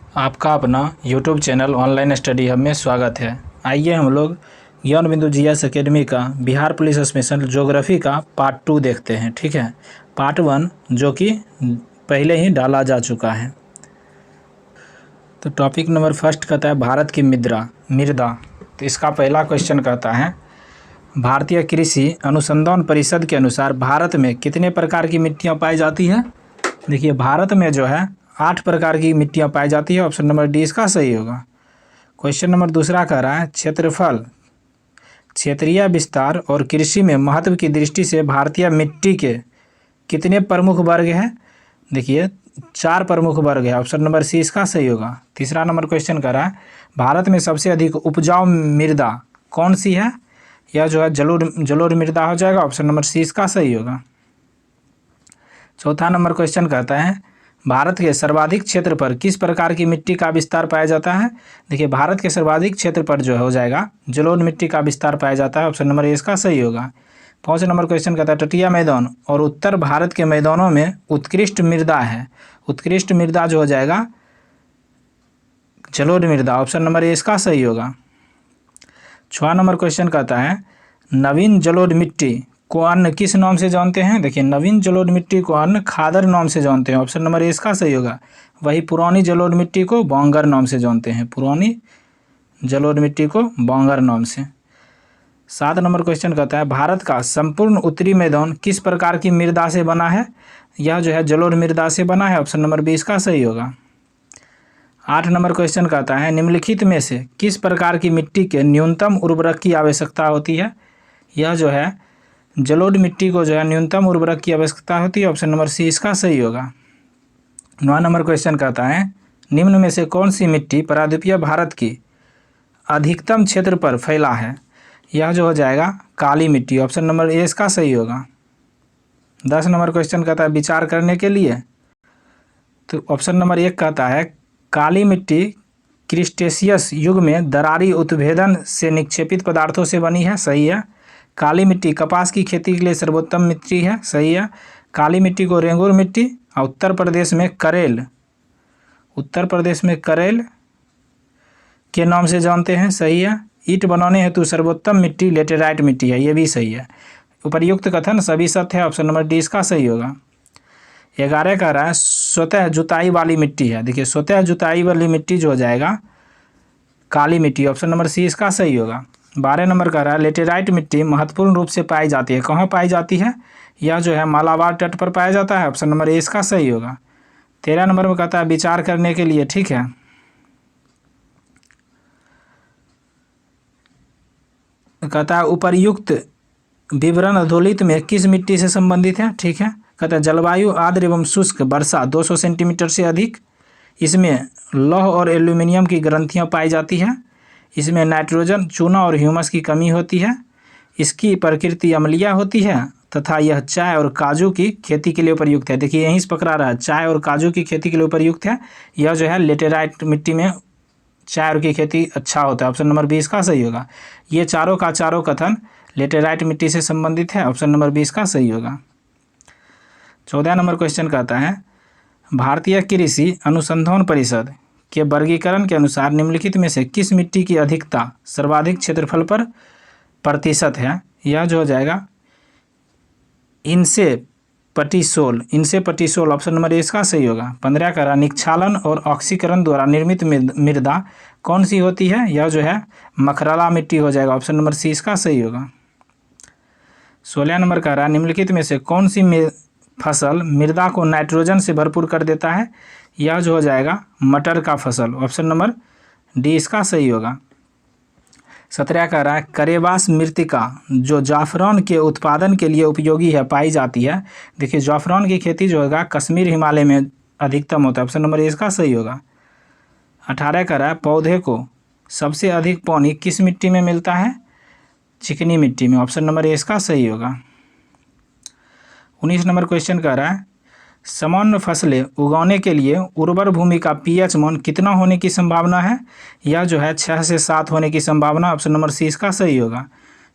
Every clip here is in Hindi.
आपका अपना YouTube channel online study hub में स्वागत है। आइए हम लोग ज्ञान बिंदु जीएस एकेडमी का बिहार पुलिस स्पेशल ज्योग्राफी का पार्ट 2 देखते हैं। ठीक है, पार्ट 1 जो कि पहले ही डाला जा चुका है। तो टॉपिक नंबर फर्स्ट कहता है भारत की मृदा। तो इसका पहला क्वेश्चन कहता है भारतीय कृषि अनुसंधान परिषद के अनुसार भारत में कितने प्रकार की मिट्टियाँ पाई जाती है। देखिए, भारत में जो है 8 प्रकार की मिट्टियाँ पाई जाती है। ऑप्शन नंबर डी इसका सही होगा। क्वेश्चन नंबर दूसरा कह रहा है क्षेत्रफल, क्षेत्रीय विस्तार और कृषि में महत्व की दृष्टि से भारतीय मिट्टी के कितने प्रमुख वर्ग हैं। देखिए 4 प्रमुख वर्ग है। ऑप्शन नंबर सी इसका सही होगा। तीसरा नंबर क्वेश्चन कह रहा है भारत में सबसे अधिक उपजाऊ मृदा कौन सी है। यह जो है जलोढ़ मृदा हो जाएगा। ऑप्शन नंबर सी इसका सही होगा। चौथा नंबर क्वेश्चन कहता है भारत के सर्वाधिक क्षेत्र पर किस प्रकार की मिट्टी का विस्तार पाया जाता है। देखिए, भारत के सर्वाधिक क्षेत्र पर जो हो जाएगा जलोढ़ मिट्टी का विस्तार पाया जाता है। ऑप्शन नंबर ए इसका सही होगा। 5 नंबर क्वेश्चन कहता है तटीय मैदान और उत्तर भारत के मैदानों में उत्कृष्ट मृदा है। उत्कृष्ट मृदा जो हो जाएगा जलोढ़ मृदा। ऑप्शन नंबर ए इसका सही होगा। 6 नंबर क्वेश्चन कहता है नवीन जलोढ़ मिट्टी को अन्य किस नाम से जानते हैं। देखिए, नवीन जलोढ़ मिट्टी को अन्य खादर नाम से जानते हैं। ऑप्शन नंबर ए इसका सही होगा। वही पुरानी जलोढ़ मिट्टी को बांगर नाम से जानते हैं। पुरानी जलोढ़ मिट्टी को बांगर नाम से। 7 नंबर क्वेश्चन कहता है भारत का संपूर्ण उत्तरी मैदान किस प्रकार की मृदा से बना है। यह जो है जलोढ़ मृदा से बना है। ऑप्शन नंबर बी इसका सही होगा। 8 नंबर क्वेश्चन कहता है निम्नलिखित में से किस प्रकार की मिट्टी के न्यूनतम उर्वरक की आवश्यकता होती है। यह जो है जलोढ़ मिट्टी को जो है न्यूनतम उर्वरक की आवश्यकता होती है। ऑप्शन नंबर सी इसका सही होगा। 9 नंबर क्वेश्चन कहता है निम्न में से कौन सी मिट्टी प्रायद्वीपीय भारत की अधिकतम क्षेत्र पर फैला है। यह जो हो जाएगा काली मिट्टी। ऑप्शन नंबर ए इसका सही होगा। 10 नंबर क्वेश्चन कहता है विचार करने के लिए। तो ऑप्शन नंबर 1 कहता है काली मिट्टी क्रिस्टेशियस युग में दरारी उत्भेदन से निक्षेपित पदार्थों से बनी है। सही है। काली मिट्टी कपास की खेती के लिए सर्वोत्तम मिट्टी है। सही है। काली मिट्टी को रेंगुर मिट्टी और उत्तर प्रदेश में करेल के नाम से जानते हैं। सही है। ईंट बनाने हेतु सर्वोत्तम मिट्टी लेटेराइट मिट्टी है। ये भी सही है। उपर्युक्त कथन सभी सत्य है। ऑप्शन नंबर डी इसका सही होगा। 11 कह रहा है स्वतः जुताई वाली मिट्टी है। देखिए, स्वतः जुताई वाली मिट्टी जो हो जाएगा काली मिट्टी। ऑप्शन नंबर सी इसका सही होगा। 12 नंबर कह रहा है लेटेराइट मिट्टी महत्वपूर्ण रूप से पाई जाती है। कहाँ पाई जाती है। यह जो है मालाबार तट पर पाया जाता है। ऑप्शन नंबर ए इसका सही होगा। 13 नंबर में कहता है विचार करने के लिए। ठीक है, कहता है उपर्युक्त विवरण अधोलिखित में किस मिट्टी से संबंधित है। ठीक है, कहता है जलवायु आर्द्र एवं शुष्क, वर्षा 200 सेंटीमीटर से अधिक, इसमें लौह और एल्यूमिनियम की ग्रंथियाँ पाई जाती है, इसमें नाइट्रोजन, चूना और ह्यूमस की कमी होती है, इसकी प्रकृति अम्लीय होती है तथा यह चाय और काजू की खेती के लिए उपयुक्त है। देखिए, यहीं से पकड़ा रहा है चाय और काजू की खेती के लिए उपयुक्त है। यह जो है लेटेराइट मिट्टी में चाय और की खेती अच्छा होता है। ऑप्शन नंबर बी इसका सही होगा। ये चारों का चारों कथन लेटेराइट मिट्टी से संबंधित है। ऑप्शन नंबर बी इसका सही होगा। 14 नंबर क्वेश्चन कहता है भारतीय कृषि अनुसंधान परिषद के वर्गीकरण के अनुसार निम्नलिखित में से किस मिट्टी की अधिकता सर्वाधिक क्षेत्रफल पर प्रतिशत है। यह जो हो जाएगा इनसे पटिसोल। ऑप्शन नंबर ए इसका सही होगा। 15 का निक्षालन और ऑक्सीकरण द्वारा निर्मित मृदा कौन सी होती है। यह जो है मखरला मिट्टी हो जाएगा। ऑप्शन नंबर सी इसका सही होगा। 16 नंबर का निम्नलिखित में से कौन सी फसल मृदा को नाइट्रोजन से भरपूर कर देता है। यह जो हो जाएगा मटर का फसल। ऑप्शन नंबर डी इसका सही होगा। 17 कह रहा है करेबास मृत्तिका जो जाफरान के उत्पादन के लिए उपयोगी है पाई जाती है। देखिए, जाफरान की खेती जो होगा कश्मीर हिमालय में अधिकतम होता है। ऑप्शन नंबर ए इसका सही होगा। 18 कह रहा है पौधे को सबसे अधिक पानी किस मिट्टी में मिलता है। चिकनी मिट्टी में। ऑप्शन नंबर ए इसका सही होगा। 19 नंबर क्वेश्चन कह रहा है सामान्य फसलें उगाने के लिए उर्वर भूमि का पीएच मान कितना होने की संभावना है। यह जो है 6 से 7 होने की संभावना। ऑप्शन नंबर सी इसका सही होगा।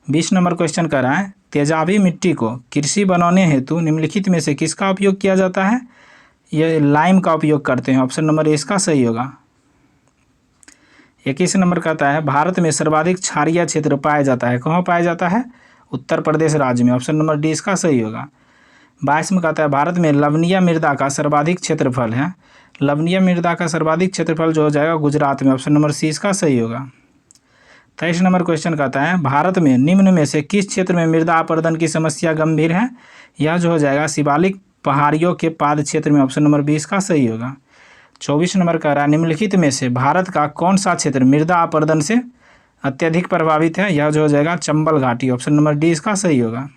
20 नंबर क्वेश्चन कह रहा है तेजाबी मिट्टी को कृषि बनाने हेतु निम्नलिखित में से किसका उपयोग किया जाता है। यह लाइम का उपयोग करते हैं। ऑप्शन नंबर ए इसका सही होगा। 21 नंबर कहता है भारत में सर्वाधिक क्षारीय क्षेत्र पाया जाता है, कहाँ पाया जाता है? उत्तर प्रदेश राज्य में, ऑप्शन नंबर डी इसका सही होगा। 22 में कहता है भारत में लवणीय मृदा का सर्वाधिक क्षेत्रफल है, लवणीय मृदा का सर्वाधिक क्षेत्रफल जो हो जाएगा गुजरात में, ऑप्शन नंबर सी इसका सही होगा। 23 नंबर क्वेश्चन कहता है भारत में निम्न में से किस क्षेत्र में मृदा अपरदन की समस्या गंभीर है? यह जो हो जाएगा शिवालिक पहाड़ियों के पाद क्षेत्र में, ऑप्शन नंबर 20 का सही होगा। 24 नंबर कह रहा है निम्नलिखित में से भारत का कौन सा क्षेत्र मृदा अपरदन से अत्यधिक प्रभावित है? यह जो हो जाएगा चंबल घाटी, ऑप्शन नंबर डी इसका सही होगा।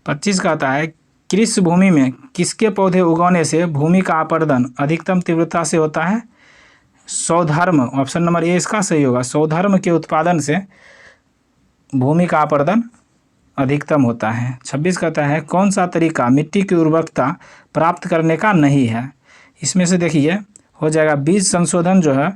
25 कहता है कृषि भूमि में किसके पौधे उगाने से भूमि का अपरदन अधिकतम तीव्रता से होता है? सौधर्म, ऑप्शन नंबर ए इसका सही होगा। सौधर्म के उत्पादन से भूमि का अपरदन अधिकतम होता है। 26 कहता है कौन सा तरीका मिट्टी की उर्वरकता प्राप्त करने का नहीं है? इसमें से देखिए हो जाएगा बीज संशोधन जो है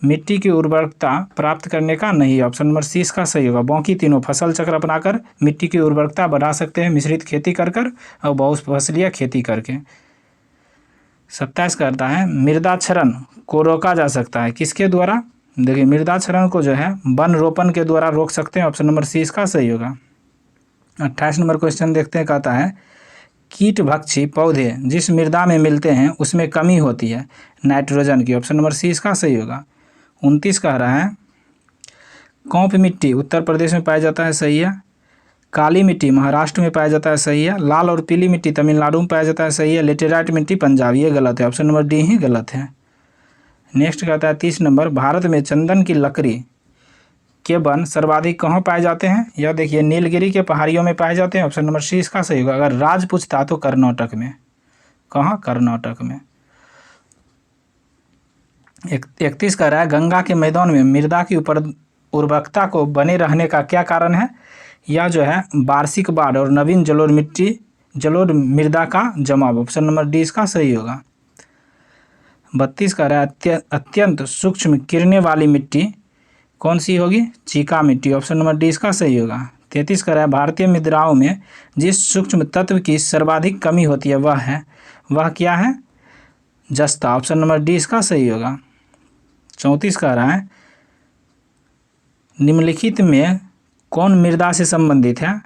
मिट्टी की उर्वरकता प्राप्त करने का नहीं है, ऑप्शन नंबर सी इसका सही होगा। बाकी तीनों फसल चक्र अपनाकर मिट्टी की उर्वरकता बढ़ा सकते हैं, मिश्रित खेती कर और बहुफसलीय खेती करके। 27 करता है मृदा क्षरण को रोका जा सकता है किसके द्वारा? देखिए मृदा क्षरण को जो है वन रोपण के द्वारा रोक सकते हैं, ऑप्शन नंबर सी इसका सही होगा। 28 नंबर क्वेश्चन देखते हैं, कहता है कीट भक्षी पौधे जिस मृदा में मिलते हैं उसमें कमी होती है नाइट्रोजन की, ऑप्शन नंबर सी इसका सही होगा। 29 कह रहा है कौप मिट्टी उत्तर प्रदेश में पाया जाता है, सही है। काली मिट्टी महाराष्ट्र में पाया जाता है, सही है। लाल और पीली मिट्टी तमिलनाडु में पाया जाता है, सही है। लेटेराइट मिट्टी पंजाब, ये गलत है, ऑप्शन नंबर डी ही गलत है। नेक्स्ट कहता है 30 नंबर भारत में चंदन की लकड़ी के वन सर्वाधिक कहाँ पाए जाते हैं? यह देखिए नीलगिरी के पहाड़ियों में पाए जाते हैं, ऑप्शन नंबर सी इसका सही होगा। अगर राज्य पूछता तो कर्नाटक में, कहाँ? कर्नाटक में। 31 कह रहा है गंगा के मैदान में मृदा की उर्वरकता को बने रहने का क्या कारण है? यह जो है वार्षिक बाढ़ और नवीन जलोढ़ मृदा का जमाव, ऑप्शन नंबर डी इसका सही होगा। 32 कह रहा है अत्यंत सूक्ष्म किरणें वाली मिट्टी कौन सी होगी? चीका मिट्टी, ऑप्शन नंबर डी इसका सही होगा। 33 कह रहा है भारतीय मुद्राओं में जिस सूक्ष्म तत्व की सर्वाधिक कमी होती है वह क्या है? जस्ता, ऑप्शन नंबर डी इसका सही होगा। 34 कह रहा है निम्नलिखित में कौन मृदा से संबंधित है?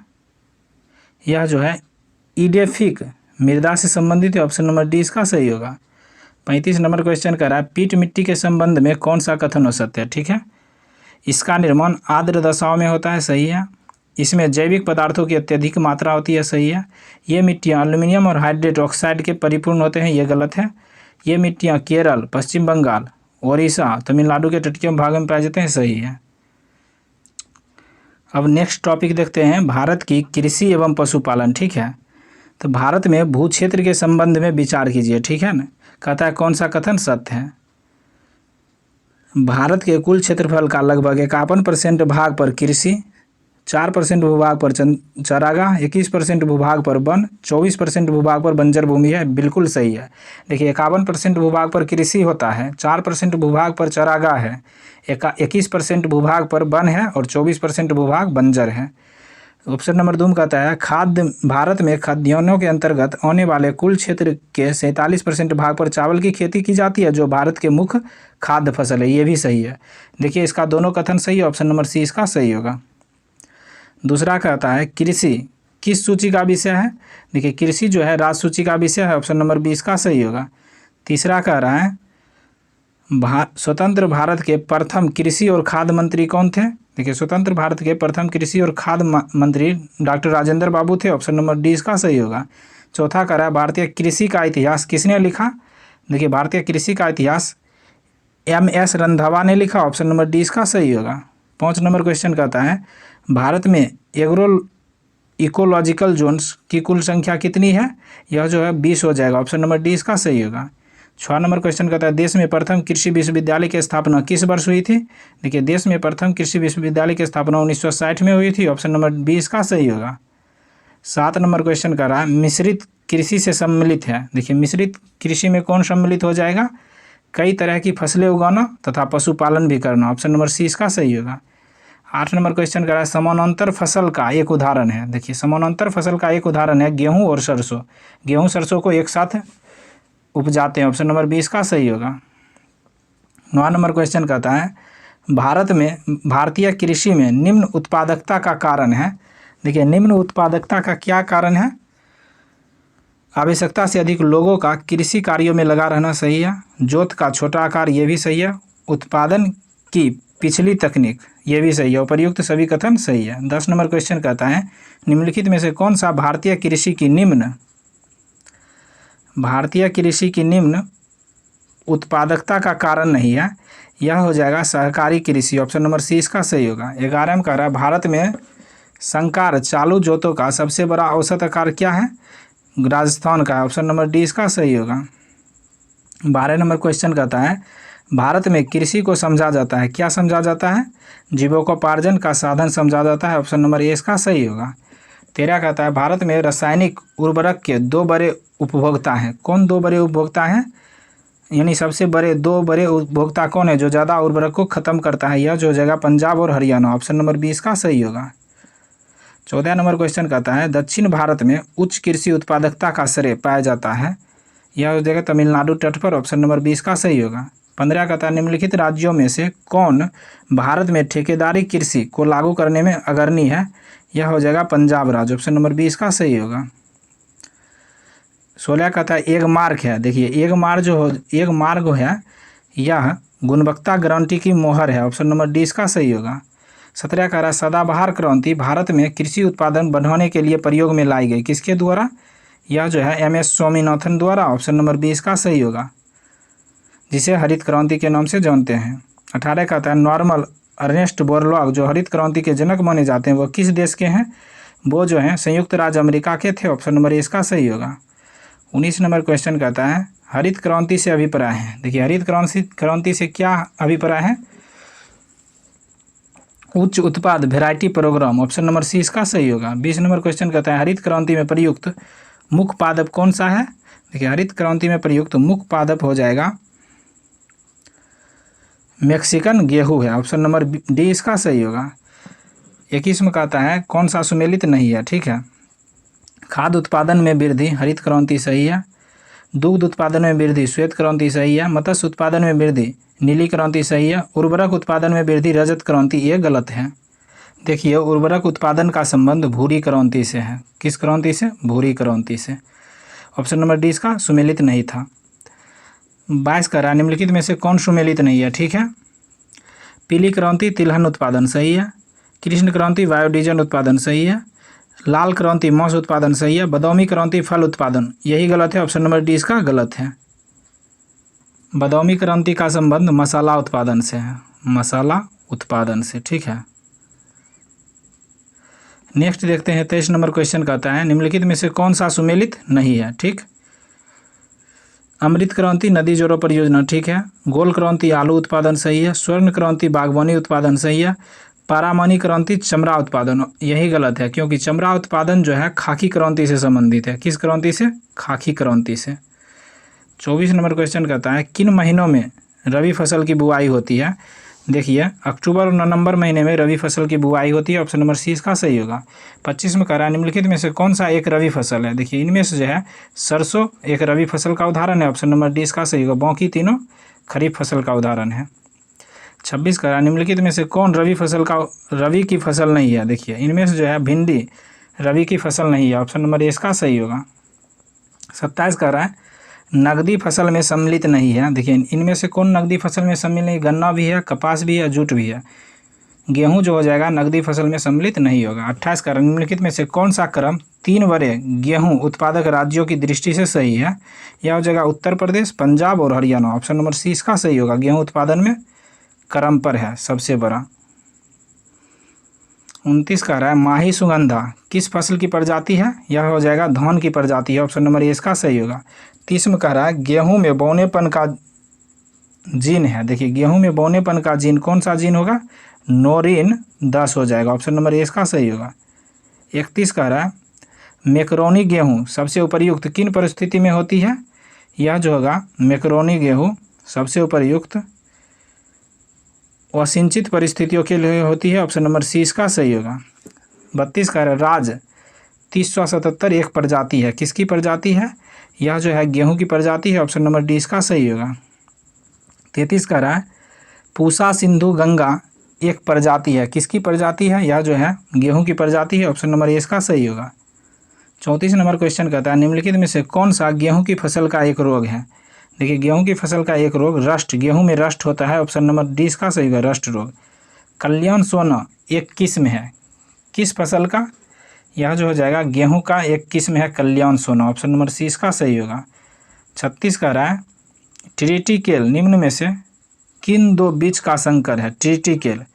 यह जो है ईडेफिक मृदा से संबंधित है, ऑप्शन नंबर डी इसका सही होगा। 35 नंबर क्वेश्चन कर रहा है पीट मिट्टी के संबंध में कौन सा कथन हो सकता है? ठीक है, इसका निर्माण आर्द्र दशाओं में होता है, सही है। इसमें जैविक पदार्थों की अत्यधिक मात्रा होती है, सही है। ये मिट्टियाँ एल्यूमिनियम और हाइड्रेट ऑक्साइड के परिपूर्ण होते हैं, ये गलत है। ये मिट्टियाँ केरल, पश्चिम बंगाल, ओडिशा, तमिलनाडु के तटीय भाग में पाए जाते हैं, सही है। अब नेक्स्ट टॉपिक देखते हैं भारत की कृषि एवं पशुपालन। ठीक है, तो भारत में भू क्षेत्र के संबंध में विचार कीजिए। ठीक है ना, कहता है कौन सा कथन सत्य है? भारत के कुल क्षेत्रफल का लगभग 51% भाग पर कृषि, 4% भूभाग पर चारागाह, 21% भूभाग पर वन, 24% भूभाग पर बंजर भूमि है। बिल्कुल सही है। देखिए 51% भूभाग पर कृषि होता है, 4% भूभाग पर चारागाह है, 21% भूभाग पर वन है और 24% भूभाग बंजर है। ऑप्शन नंबर 2 कहता है भारत में खाद्यान्नों के अंतर्गत आने वाले कुल क्षेत्र के 47% भाग पर चावल की खेती की जाती है, जो भारत के मुख्य खाद्य फसल है। ये भी सही है। देखिए इसका दोनों कथन सही है, ऑप्शन नंबर सी इसका सही होगा। दूसरा कहता है कृषि किस सूची का विषय है? देखिए कृषि जो है राज्य सूची का विषय है, ऑप्शन नंबर 20 का सही होगा। तीसरा कह रहा है स्वतंत्र भारत के प्रथम कृषि और खाद्य मंत्री कौन थे? देखिए स्वतंत्र भारत के प्रथम कृषि और खाद्य मंत्री डॉक्टर राजेंद्र बाबू थे, ऑप्शन नंबर डी इसका सही होगा। चौथा कह रहा है भारतीय कृषि का इतिहास किसने लिखा? देखिए भारतीय कृषि का इतिहास MS रंधावा ने लिखा, ऑप्शन नंबर डी इसका सही होगा। 5 नंबर क्वेश्चन कहता है भारत में इकोलॉजिकल जोन्स की कुल संख्या कितनी है? यह जो है 20 हो जाएगा, ऑप्शन नंबर डी इसका सही होगा। 6 नंबर क्वेश्चन कहता है देश में प्रथम कृषि विश्वविद्यालय की स्थापना किस वर्ष हुई थी? देखिए देश में प्रथम कृषि विश्वविद्यालय की स्थापना 1960 में हुई थी, ऑप्शन नंबर 20 का सही होगा। 7 नंबर क्वेश्चन कर रहा है मिश्रित कृषि से सम्मिलित है। देखिए मिश्रित कृषि में कौन सम्मिलित हो जाएगा? कई तरह की फसलें उगाना तथा पशुपालन भी करना, ऑप्शन नंबर सी इसका सही होगा। 8 नंबर क्वेश्चन कर रहा है समानांतर फसल का एक उदाहरण है। देखिए समानांतर फसल का एक उदाहरण है गेहूँ और सरसों। गेहूँ सरसों को एक साथ उपजाते हैं, ऑप्शन नंबर 20 का सही होगा। 9 नंबर क्वेश्चन कहता है भारतीय कृषि में निम्न उत्पादकता का कारण है। देखिए निम्न उत्पादकता का क्या कारण है? आवश्यकता से अधिक लोगों का कृषि कार्यों में लगा रहना सही है। जोत का छोटा आकार ये भी सही है। उत्पादन की पिछली तकनीक ये भी सही है। उपर्युक्त सभी कथन सही है। 10 नंबर क्वेश्चन कहता है निम्नलिखित में से कौन सा भारतीय कृषि की निम्न उत्पादकता का कारण नहीं है? यह हो जाएगा सहकारी कृषि। ऑप्शन नंबर सी इसका सही होगा। 11 में कह रहा है भारत में संकर चालू जोतों का सबसे बड़ा औसत आकार क्या है? राजस्थान का है। ऑप्शन नंबर डी इसका सही होगा। 12 नंबर क्वेश्चन कहता है भारत में कृषि को समझा जाता है, क्या समझा जाता है? जीविकोपार्जन का साधन समझा जाता है। ऑप्शन नंबर ए इसका सही होगा। 13 कहता है भारत में रासायनिक उर्वरक के 2 बड़े उपभोक्ता हैं। कौन 2 बड़े उपभोक्ता हैं? यानी सबसे बड़े 2 बड़े उपभोक्ता कौन है जो ज़्यादा उर्वरक को खत्म करता है? यह जो हो जाएगा पंजाब और हरियाणा। ऑप्शन नंबर बी इसका सही होगा। 14 नंबर क्वेश्चन कहता है दक्षिण भारत में उच्च कृषि उत्पादकता का श्रेय पाया जाता है। यह हो जाएगा तमिलनाडु तट पर। ऑप्शन नंबर बी इसका सही होगा। 15 कहता है निम्नलिखित राज्यों में से कौन भारत में ठेकेदारी कृषि को लागू करने में अग्रणी है? यह हो जाएगा पंजाब राज्य। ऑप्शन नंबर बी इसका सही होगा। 16 कहता है एक मार्ग है। देखिए एक मार्ग है यह गुणवत्ता गारंटी की मोहर है। ऑप्शन नंबर डी इसका सही होगा। 17 कह रहा है सदाबहार क्रांति भारत में कृषि उत्पादन बढ़ाने के लिए प्रयोग में लाई गई, किसके द्वारा? यह जो है MS स्वामीनाथन द्वारा। ऑप्शन नंबर बी इसका सही होगा, जिसे हरित क्रांति के नाम से जानते हैं। 18 कहता है नॉर्मन अर्नेस्ट बोरलॉग जो हरित क्रांति के जनक माने जाते हैं वो किस देश के हैं? वो जो हैं संयुक्त राज्य अमेरिका के थे। ऑप्शन नंबर ए इसका सही होगा। 19 नंबर क्वेश्चन कहता है हरित क्रांति से अभिप्राय है। देखिए हरित क्रांति से क्या अभिप्राय है? उच्च उत्पाद variety program. Option number C इसका सही होगा। 20 नंबर क्वेश्चन कहता है हरित क्रांति में प्रयुक्त मुख्य पादप कौन सा है? देखिए हरित क्रांति में प्रयुक्त मुख्य पादप हो जाएगा मैक्सिकन गेहूं है। ऑप्शन नंबर डी इसका सही होगा। 21 में कहता है कौन सा सुमेलित नहीं है? ठीक है, खाद्य उत्पादन में वृद्धि हरित क्रांति सही है। दुग्ध उत्पादन में वृद्धि श्वेत क्रांति सही है। मत्स्य उत्पादन में वृद्धि नीली क्रांति सही है। उर्वरक उत्पादन में वृद्धि रजत क्रांति ये गलत है। देखिए उर्वरक उत्पादन का संबंध भूरी क्रांति से है। किस क्रांति से? भूरी क्रांति से। ऑप्शन नंबर डी इसका सुमेलित नहीं था। 22 कह रहा है निम्नलिखित में से कौन सुमेलित नहीं है? ठीक है, पीली क्रांति तिलहन उत्पादन सही है। कृष्ण क्रांति बायोडीजल उत्पादन सही है। लाल क्रांति मांस उत्पादन सही है। बादामी क्रांति फल उत्पादन यही गलत है। ऑप्शन नंबर डी इसका गलत है। बादामी क्रांति का संबंध मसाला उत्पादन से है, मसाला उत्पादन से। ठीक है, नेक्स्ट देखते हैं 23 नंबर क्वेश्चन कहता है निम्नलिखित में से कौन सा सुमेलित नहीं है? ठीक, अमृत क्रांति नदी जोड़ों परियोजना ठीक है। गोल क्रांति आलू उत्पादन सही है। स्वर्ण क्रांति बागवानी उत्पादन सही है। पारामानी क्रांति चमड़ा उत्पादन यही गलत है, क्योंकि चमड़ा उत्पादन जो है खाकी क्रांति से संबंधित है। किस क्रांति से? खाकी क्रांति से। 24 नंबर क्वेश्चन कहता है किन महीनों में रबी फसल की बुआई होती है? देखिए अक्टूबर और नवंबर महीने में रबी फसल की बुआई होती है। ऑप्शन नंबर सी इसका सही होगा। 25 में कह रहा है निम्नलिखित में से कौन सा एक रबी फसल है? देखिए इनमें से जो है सरसों एक रबी फसल का उदाहरण है। ऑप्शन नंबर डी इसका सही होगा। बाकी तीनों खरीफ फसल का उदाहरण है। 26 कह रहा है निम्नलिखित में से कौन रबी की फसल नहीं है? देखिए इनमें से जो है भिंडी रबी की फसल नहीं है। ऑप्शन नंबर ए इसका सही होगा। 27 कह रहा है नकदी फसल में सम्मिलित नहीं है। देखिए इनमें से कौन नकदी फसल में सम्मिलित नहीं? गन्ना भी है, कपास भी है, जूट भी है। गेहूं जो हो जाएगा नकदी फसल में सम्मिलित नहीं होगा। 28 का निम्नलिखित में से कौन सा क्रम 3 बड़े गेहूं उत्पादक राज्यों की दृष्टि से सही है? यह हो जाएगा उत्तर प्रदेश, पंजाब और हरियाणा। ऑप्शन नंबर सी इसका सही होगा। गेहूँ उत्पादन में क्रम पर है सबसे बड़ा। 29 कह रहा है माही सुगंधा किस फसल की प्रजाति है? यह हो जाएगा धान की प्रजाति है। ऑप्शन नंबर ए इसका सही होगा। 30 में कह रहा है गेहूं में बौनेपन का जीन है। देखिए गेहूं में बौनेपन का जीन कौन सा जीन होगा? नोरिन 10 हो जाएगा। ऑप्शन नंबर ए इसका सही होगा। 31 कह रहा है मैक्रोनी गेहूं सबसे उपयुक्त किन परिस्थिति में होती है? यह जो होगा मैक्रोनी गेहूं सबसे उपयुक्त असिंचित परिस्थितियों के लिए होती है। ऑप्शन नंबर सी इसका सही होगा। 32 कह रहा है राज 3077 एक प्रजाति है। किसकी प्रजाति है? यह जो है गेहूं की प्रजाति है। ऑप्शन नंबर डी इसका सही होगा। 33 कह रहा है पूसा सिंधु गंगा एक प्रजाति है, किसकी प्रजाति है? यह जो है गेहूं की प्रजाति है। ऑप्शन नंबर ए इसका सही होगा। 34 नंबर क्वेश्चन कहता है निम्नलिखित में से कौन सा गेहूं की फसल का एक रोग है? देखिए गेहूं की फसल का एक रोग रस्ट, गेहूं में रस्ट होता है। ऑप्शन नंबर डी इसका सही होगा, रस्ट रोग। कल्याण सोना एक किस्म है, किस फसल का? यह जो हो जाएगा गेहूं का एक किस्म है कल्याण सोना। ऑप्शन नंबर सी इसका सही होगा। 36 कह रहा है ट्रिटिकेल निम्न में से किन दो बीज का संकर है? ट्रिटिकेल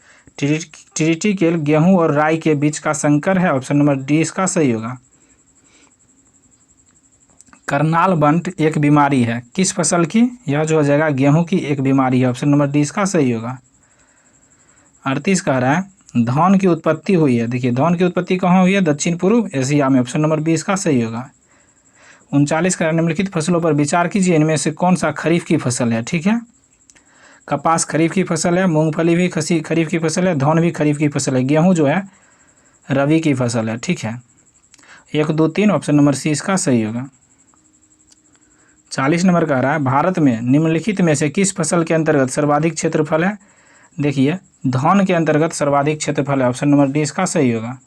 गेहूं और राई के बीज का संकर है। ऑप्शन नंबर डी इसका सही होगा। करनाल बंट एक बीमारी है, किस फसल की? यह जो हो जाएगा गेहूं की एक बीमारी है। ऑप्शन नंबर डी इसका सही होगा। 38 कह रहा है धान की उत्पत्ति हुई है। देखिए धान की उत्पत्ति कहाँ हुई है? दक्षिण पूर्व एशिया में। ऑप्शन नंबर बी इसका सही होगा। 39 कह रहा है निम्नलिखित फसलों पर विचार कीजिए, इनमें से कौन सा खरीफ की फसल है? ठीक है, कपास खरीफ की फसल है, मूंगफली भी खरीफ की फसल है, धान भी खरीफ की फसल है, गेहूं जो है रबी की फसल है। ठीक है, 1, 2, 3 ऑप्शन नंबर सी इसका सही होगा। 40 नंबर कह रहा है भारत में निम्नलिखित में से किस फसल के अंतर्गत सर्वाधिक क्षेत्रफल है? देखिए धान के अंतर्गत सर्वाधिक क्षेत्रफल है। ऑप्शन नंबर डी इसका सही होगा।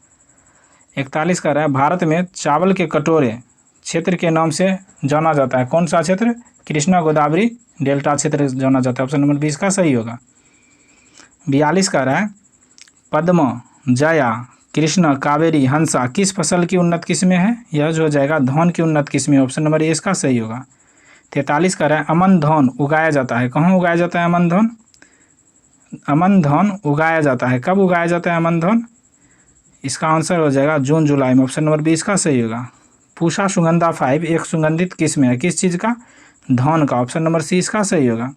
41 कह रहा है भारत में चावल के कटोरे क्षेत्र के नाम से जाना जाता है, कौन सा क्षेत्र? कृष्णा गोदावरी डेल्टा क्षेत्र जाना जाता है। ऑप्शन नंबर 20 का सही होगा। 42 कह रहा है पद्मा, जया, कृष्णा, कावेरी, हंसा किस फसल की उन्नत किस्में है? यह जो हो जाएगा धान की उन्नत किस्में। ऑप्शन नंबर ए इसका सही होगा। 43 कह रहा है अमन धान उगाया जाता है, कहाँ उगाया जाता है अमन धान? अमन धान उगाया जाता है, कब उगाया जाता है अमन धान? इसका आंसर हो जाएगा जून जुलाई में। ऑप्शन नंबर 20 का सही होगा। पूषा सुगंधा 5 एक सुगंधित किस्म है, किस चीज़ का? धान का। ऑप्शन नंबर सी इसका सही होगा।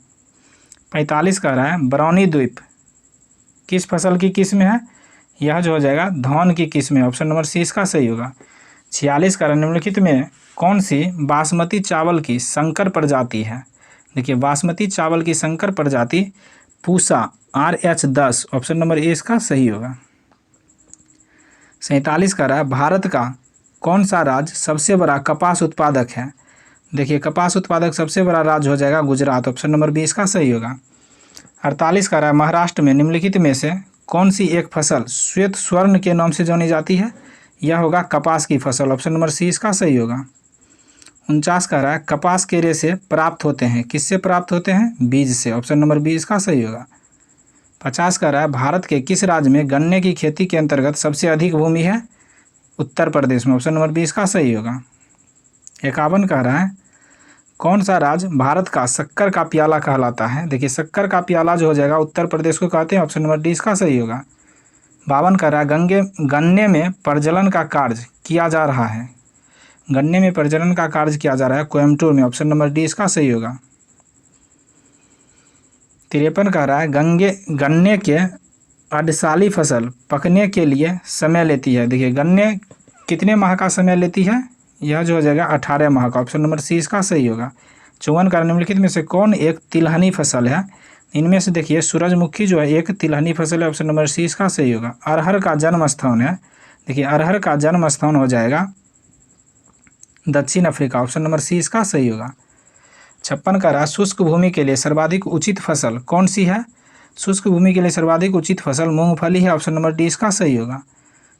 45 कह रहा है बरौनी द्वीप किस फसल की किस्म है? यह जो हो जाएगा धान की किस्म है। ऑप्शन नंबर सी इसका सही होगा। 46 कह रहा है निम्नलिखित में कौन सी बासमती चावल की संकर प्रजाति है? देखिए बासमती चावल की संकर प्रजाति Pusa RH10। Option number A इसका सही होगा। 47 कह रहा है भारत का कौन सा राज्य सबसे बड़ा कपास उत्पादक है? देखिए कपास उत्पादक सबसे बड़ा राज्य हो जाएगा गुजरात। ऑप्शन नंबर बी इसका सही होगा। 48 कह रहा है महाराष्ट्र में निम्नलिखित में से कौन सी एक फसल श्वेत स्वर्ण के नाम से जानी जाती है? यह होगा कपास की फसल। ऑप्शन नंबर सी इसका सही होगा। 49 कह रहा है कपास के रेशे प्राप्त होते हैं, किससे प्राप्त होते हैं? बीज से। ऑप्शन नंबर बी इसका सही होगा। 50 कह रहा है भारत के किस राज्य में गन्ने की खेती के अंतर्गत सबसे अधिक भूमि है? उत्तर प्रदेश में। ऑप्शन नंबर बी इसका सही होगा। 51 कह रहा है कौन सा राज्य भारत का शक्कर का प्याला कहलाता है? देखिए शक्कर का प्याला जो हो जाएगा उत्तर प्रदेश को कहते हैं। ऑप्शन नंबर डी इसका सही होगा। 52 कह रहा है गन्ने में प्रजनन का कार्य किया जा रहा है, गन्ने में प्रजनन का कार्य किया जा रहा है कोयम्बटूर में। ऑप्शन नंबर डी इसका सही होगा। 53 कह रहा है गन्ने के अर्धसाली फसल पकने के लिए समय लेती है। देखिए गन्ने कितने माह का समय लेती है? यह जो हो जाएगा 18 माह का। ऑप्शन नंबर सी इसका सही होगा। 54 का निम्नलिखित में से कौन एक तिलहनी फसल है? इनमें से देखिए सूरजमुखी जो है एक तिलहनी फसल है। ऑप्शन नंबर सी इसका सही होगा। अरहर का जन्म स्थान है, देखिए अरहर का जन्म स्थान हो जाएगा दक्षिण अफ्रीका। ऑप्शन नंबर सी इसका सही होगा। 56 का रहा शुष्क भूमि के लिए सर्वाधिक उचित फसल कौन सी है? शुष्क भूमि के लिए सर्वाधिक उचित फसल मूंगफली है। ऑप्शन नंबर डी इसका सही होगा।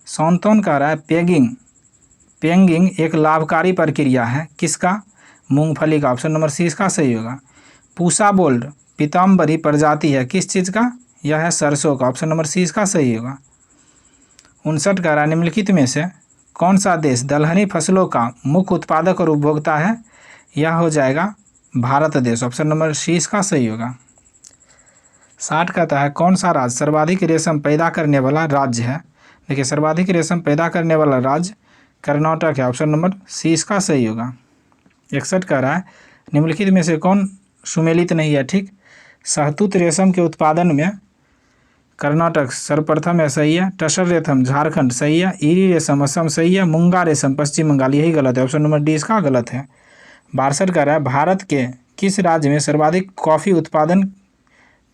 57 का रहा है पेंगिंग एक लाभकारी प्रक्रिया है, किसका? मूंगफली का। ऑप्शन नंबर सी इसका सही होगा। पूसा बोल्ड पीताम्बरी प्रजाति है, किस चीज़ का? यह है सरसों का। ऑप्शन नंबर सी इसका सही होगा। 59 का रहा निम्नलिखित में से कौन सा देश दलहनी फसलों का मुख्य उत्पादक और उपभोक्ता है? यह हो जाएगा भारत देश। ऑप्शन नंबर सी इसका सही होगा। 60 कहता है कौन सा राज्य सर्वाधिक रेशम पैदा करने वाला राज्य है? देखिए सर्वाधिक रेशम पैदा करने वाला राज्य कर्नाटक है। ऑप्शन नंबर सी इसका सही होगा। 61 कह रहा है निम्नलिखित में से कौन सुमेलित नहीं है? ठीक, शहतूत रेशम के उत्पादन में कर्नाटक सर्वप्रथम है, सही है। टसर रेशम झारखंड सही है। ईरी रेशम असम सही है। मुंगा रेशम पश्चिम बंगाल यही गलत है। ऑप्शन नंबर डी इसका गलत है। 62 कह रहा है भारत के किस राज्य में सर्वाधिक कॉफ़ी उत्पादन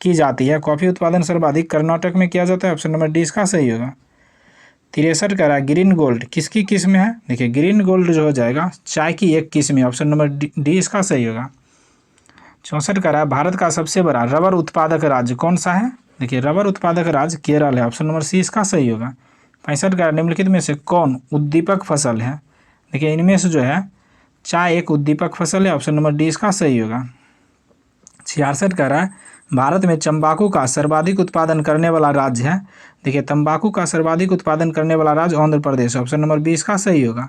की जाती है? कॉफ़ी उत्पादन सर्वाधिक कर्नाटक में किया जाता है। ऑप्शन नंबर डी इसका सही होगा। 63 कह रहा है ग्रीन गोल्ड किसकी किस्म है? देखिए ग्रीन गोल्ड जो हो जाएगा चाय की एक किस्म है। ऑप्शन नंबर डी इसका सही होगा। 64 कह रहा है भारत का सबसे बड़ा रबर उत्पादक राज्य कौन सा है। देखिए रबर उत्पादक राज्य केरल है, ऑप्शन नंबर सी इसका सही होगा। 65 कह रहा है निम्नलिखित में से कौन उद्दीपक फसल है। देखिए इनमें से जो है चाय एक उद्दीपक फसल है, ऑप्शन नंबर डी इसका सही होगा। 66 कह रहा है भारत में तंबाकू का सर्वाधिक उत्पादन करने वाला राज्य है। देखिए तंबाकू का सर्वाधिक उत्पादन करने वाला राज्य Andhra Pradesh, option number B इसका सही होगा।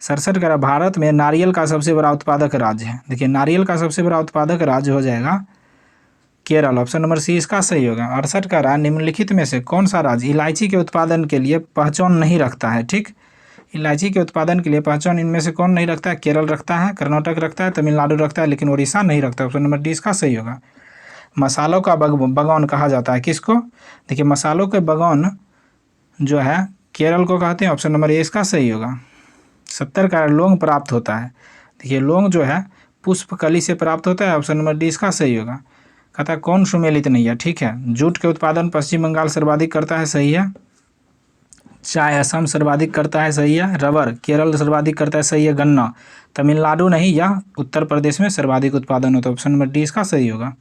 67 कह रहा है भारत में नारियल का सबसे बड़ा उत्पादक राज्य है। देखिए नारियल का सबसे बड़ा उत्पादक राज्य हो जाएगा केरल, ऑप्शन नंबर सी इसका सही होगा। 68 कह रहा है निम्नलिखित में से कौन सा राज्य इलायची के उत्पादन के लिए पहचान नहीं रखता है। ठीक, इलायची के उत्पादन के लिए पहचान इनमें से कौन नहीं रखता है। केरल रखता है, कर्नाटक रखता है, तमिलनाडु रखता है, लेकिन उड़ीसा नहीं रखता, ऑप्शन नंबर डी इसका सही होगा। मसालों का बागान कहा जाता है किसको। देखिए मसालों के बागान जो है केरल को कहते हैं, ऑप्शन नंबर ए इसका सही होगा। 70 का लौंग प्राप्त होता है। देखिए लौंग जो है पुष्पकली से प्राप्त होता है, ऑप्शन नंबर डी इसका सही होगा। कहता है कौन सुमेलित नहीं है। ठीक है, जूट के उत्पादन पश्चिम बंगाल सर्वाधिक करता है, सही है। चाय असम सर्वाधिक करता है, सही है। रबर केरल सर्वाधिक करता है, सही है। गन्ना तमिलनाडु नहीं या उत्तर प्रदेश में सर्वाधिक उत्पादन होता है, ऑप्शन नंबर डी इसका सही होगा।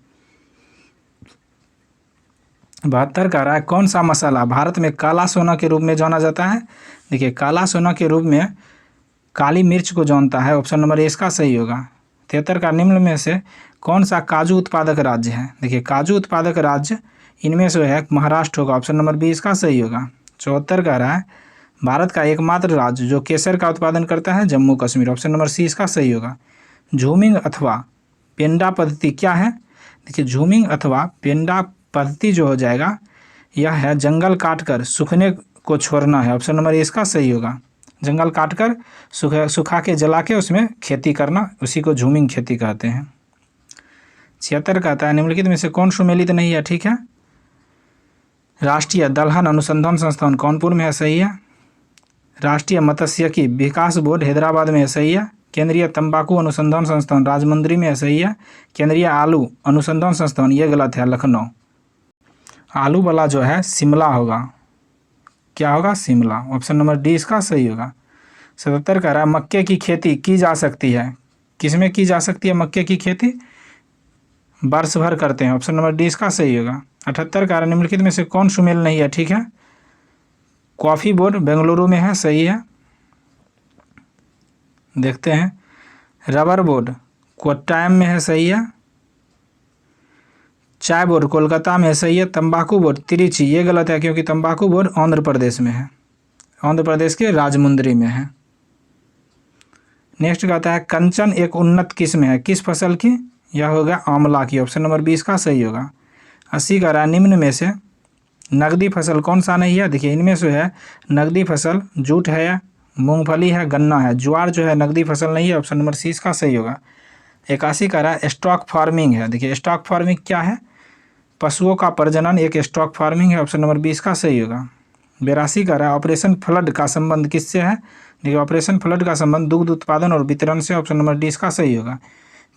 72 कह रहा है कौन सा मसाला भारत में काला सोना के रूप में जाना जाता है। देखिए काला सोना के रूप में काली मिर्च को जानता है, ऑप्शन नंबर ए इसका सही होगा। 73 का निम्न में से कौन सा काजू उत्पादक राज्य है। देखिए काजू उत्पादक राज्य इनमें से है महाराष्ट्र होगा, ऑप्शन नंबर बी इसका सही होगा। 74 कह रहा है भारत का एकमात्र राज्य जो केसर का उत्पादन करता है Jammu Kashmir, option number C इसका सही होगा। झूमिंग अथवा पेंडा पद्धति क्या है। देखिए झूमिंग अथवा पेंडा पद्धति जो हो जाएगा यह है जंगल काटकर सूखने को छोड़ना है, ऑप्शन नंबर ए इसका सही होगा। जंगल काटकर सुखा के जला के उसमें खेती करना, उसी को झूमिंग खेती कहते हैं। 76 कहता है निम्नलिखित में से कौन सुमेलित नहीं है। ठीक है, राष्ट्रीय दलहन अनुसंधान संस्थान कानपुर में है, सही है। राष्ट्रीय मत्स्यिकी विकास बोर्ड हैदराबाद में है, सही है। केंद्रीय तंबाकू अनुसंधान संस्थान राजमुंद्री में है, सही है। केंद्रीय आलू अनुसंधान संस्थान ये गलत है, लखनऊ। आलू वाला जो है शिमला होगा, क्या होगा शिमला, ऑप्शन नंबर डी इसका सही होगा। 77 कह रहा है मक्के की खेती की जा सकती है, किसमें की जा सकती है मक्के की खेती, वर्ष भर करते हैं, ऑप्शन नंबर डी इसका सही होगा। 78 कह रहा है निम्नलिखित में से कौन सुमेल नहीं है। ठीक है, कॉफ़ी बोर्ड बेंगलुरु में है, सही है। देखते हैं रबर बोर्ड कोट्टायम में है, सही है। चाय बोर्ड कोलकाता में है, सही है। तंबाकू बोर्ड तिरुचि ये गलत है क्योंकि तंबाकू बोर्ड आंध्र प्रदेश में है, आंध्र प्रदेश के राजमुंद्री में है। नेक्स्ट कहता है कंचन एक उन्नत किस्म है किस फसल की, यह होगा आंवला की, ऑप्शन नंबर 20 का सही होगा। 80 कह रहा है निम्न में से नकदी फसल कौन सा नहीं है। देखिए इनमें से है नकदी फसल जूट है, मूंगफली है, गन्ना है। ज्वार जो है नकदी फसल नहीं है, ऑप्शन नंबर सी इसका सही होगा। 81 कह रहा है स्टॉक फार्मिंग है। देखिए स्टॉक फार्मिंग क्या है, पशुओं का प्रजनन एक स्टॉक फार्मिंग है, ऑप्शन नंबर 20 का सही होगा। 82 कह रहा है ऑपरेशन फ्लड का संबंध किससे है। देखिए ऑपरेशन फ्लड का संबंध दुग्ध उत्पादन और वितरण से, ऑप्शन नंबर डी इसका सही होगा।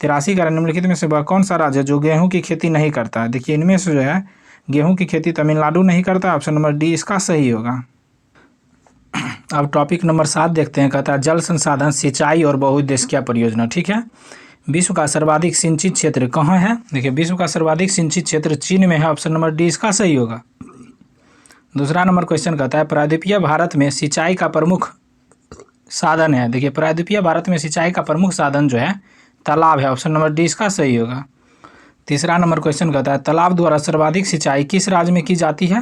83 कह रहा है निम्नलिखित में से वह कौन सा राज्य है जो गेहूं की खेती नहीं करता है। देखिए इनमें से जो है गेहूं की खेती तमिलनाडु नहीं करता, ऑप्शन नंबर डी इसका सही होगा। अब टॉपिक नंबर 7 देखते हैं, कहता है जल संसाधन सिंचाई और बहुउद्देश्यीय परियोजना। ठीक है, विश्व का सर्वाधिक सिंचित क्षेत्र कहाँ है। देखिए विश्व का सर्वाधिक सिंचित क्षेत्र चीन में है, ऑप्शन नंबर डी इसका सही होगा। दूसरा नंबर क्वेश्चन कहता है प्रायद्वीपीय भारत में सिंचाई का प्रमुख साधन है। देखिए प्रायद्वीपीय भारत में सिंचाई का प्रमुख साधन जो है तालाब है, ऑप्शन नंबर डी इसका सही होगा। तीसरा नंबर क्वेश्चन कहता है तालाब द्वारा सर्वाधिक सिंचाई किस राज्य में की जाती है।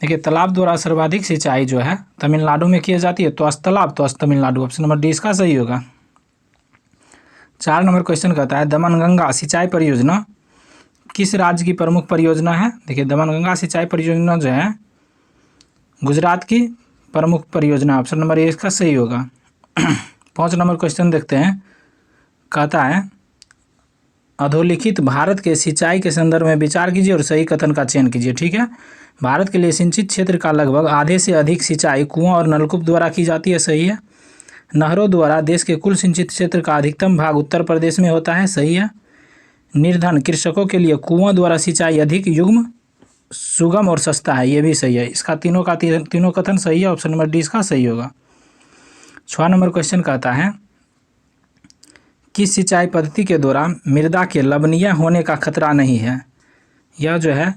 देखिए तालाब द्वारा सर्वाधिक सिंचाई जो है तमिलनाडु में की जाती है, तो तालाब तो तमिलनाडु, ऑप्शन नंबर डी इसका सही होगा। 4 नंबर क्वेश्चन कहता है दमनगंगा सिंचाई परियोजना किस राज्य की प्रमुख परियोजना है। देखिए दमनगंगा सिंचाई परियोजना जो है गुजरात की प्रमुख परियोजना, ऑप्शन नंबर ए इसका सही होगा। 5 नंबर क्वेश्चन देखते हैं, कहता है अधोलिखित भारत के सिंचाई के संदर्भ में विचार कीजिए और सही कथन का चयन कीजिए। ठीक है, भारत के लिए सिंचित क्षेत्र का लगभग आधे से अधिक सिंचाई कुआं और नलकूप द्वारा की जाती है, सही है। नहरों द्वारा देश के कुल सिंचित क्षेत्र का अधिकतम भाग उत्तर प्रदेश में होता है, सही है। निर्धन कृषकों के लिए कुआं द्वारा सिंचाई अधिक युग्म सुगम और सस्ता है, ये भी सही है। इसका तीनों कथन सही है, ऑप्शन नंबर डी इसका सही होगा। 6 नंबर क्वेश्चन कहता है किस सिंचाई पद्धति के द्वारा मृदा के लवणीय होने का खतरा नहीं है? यह जो है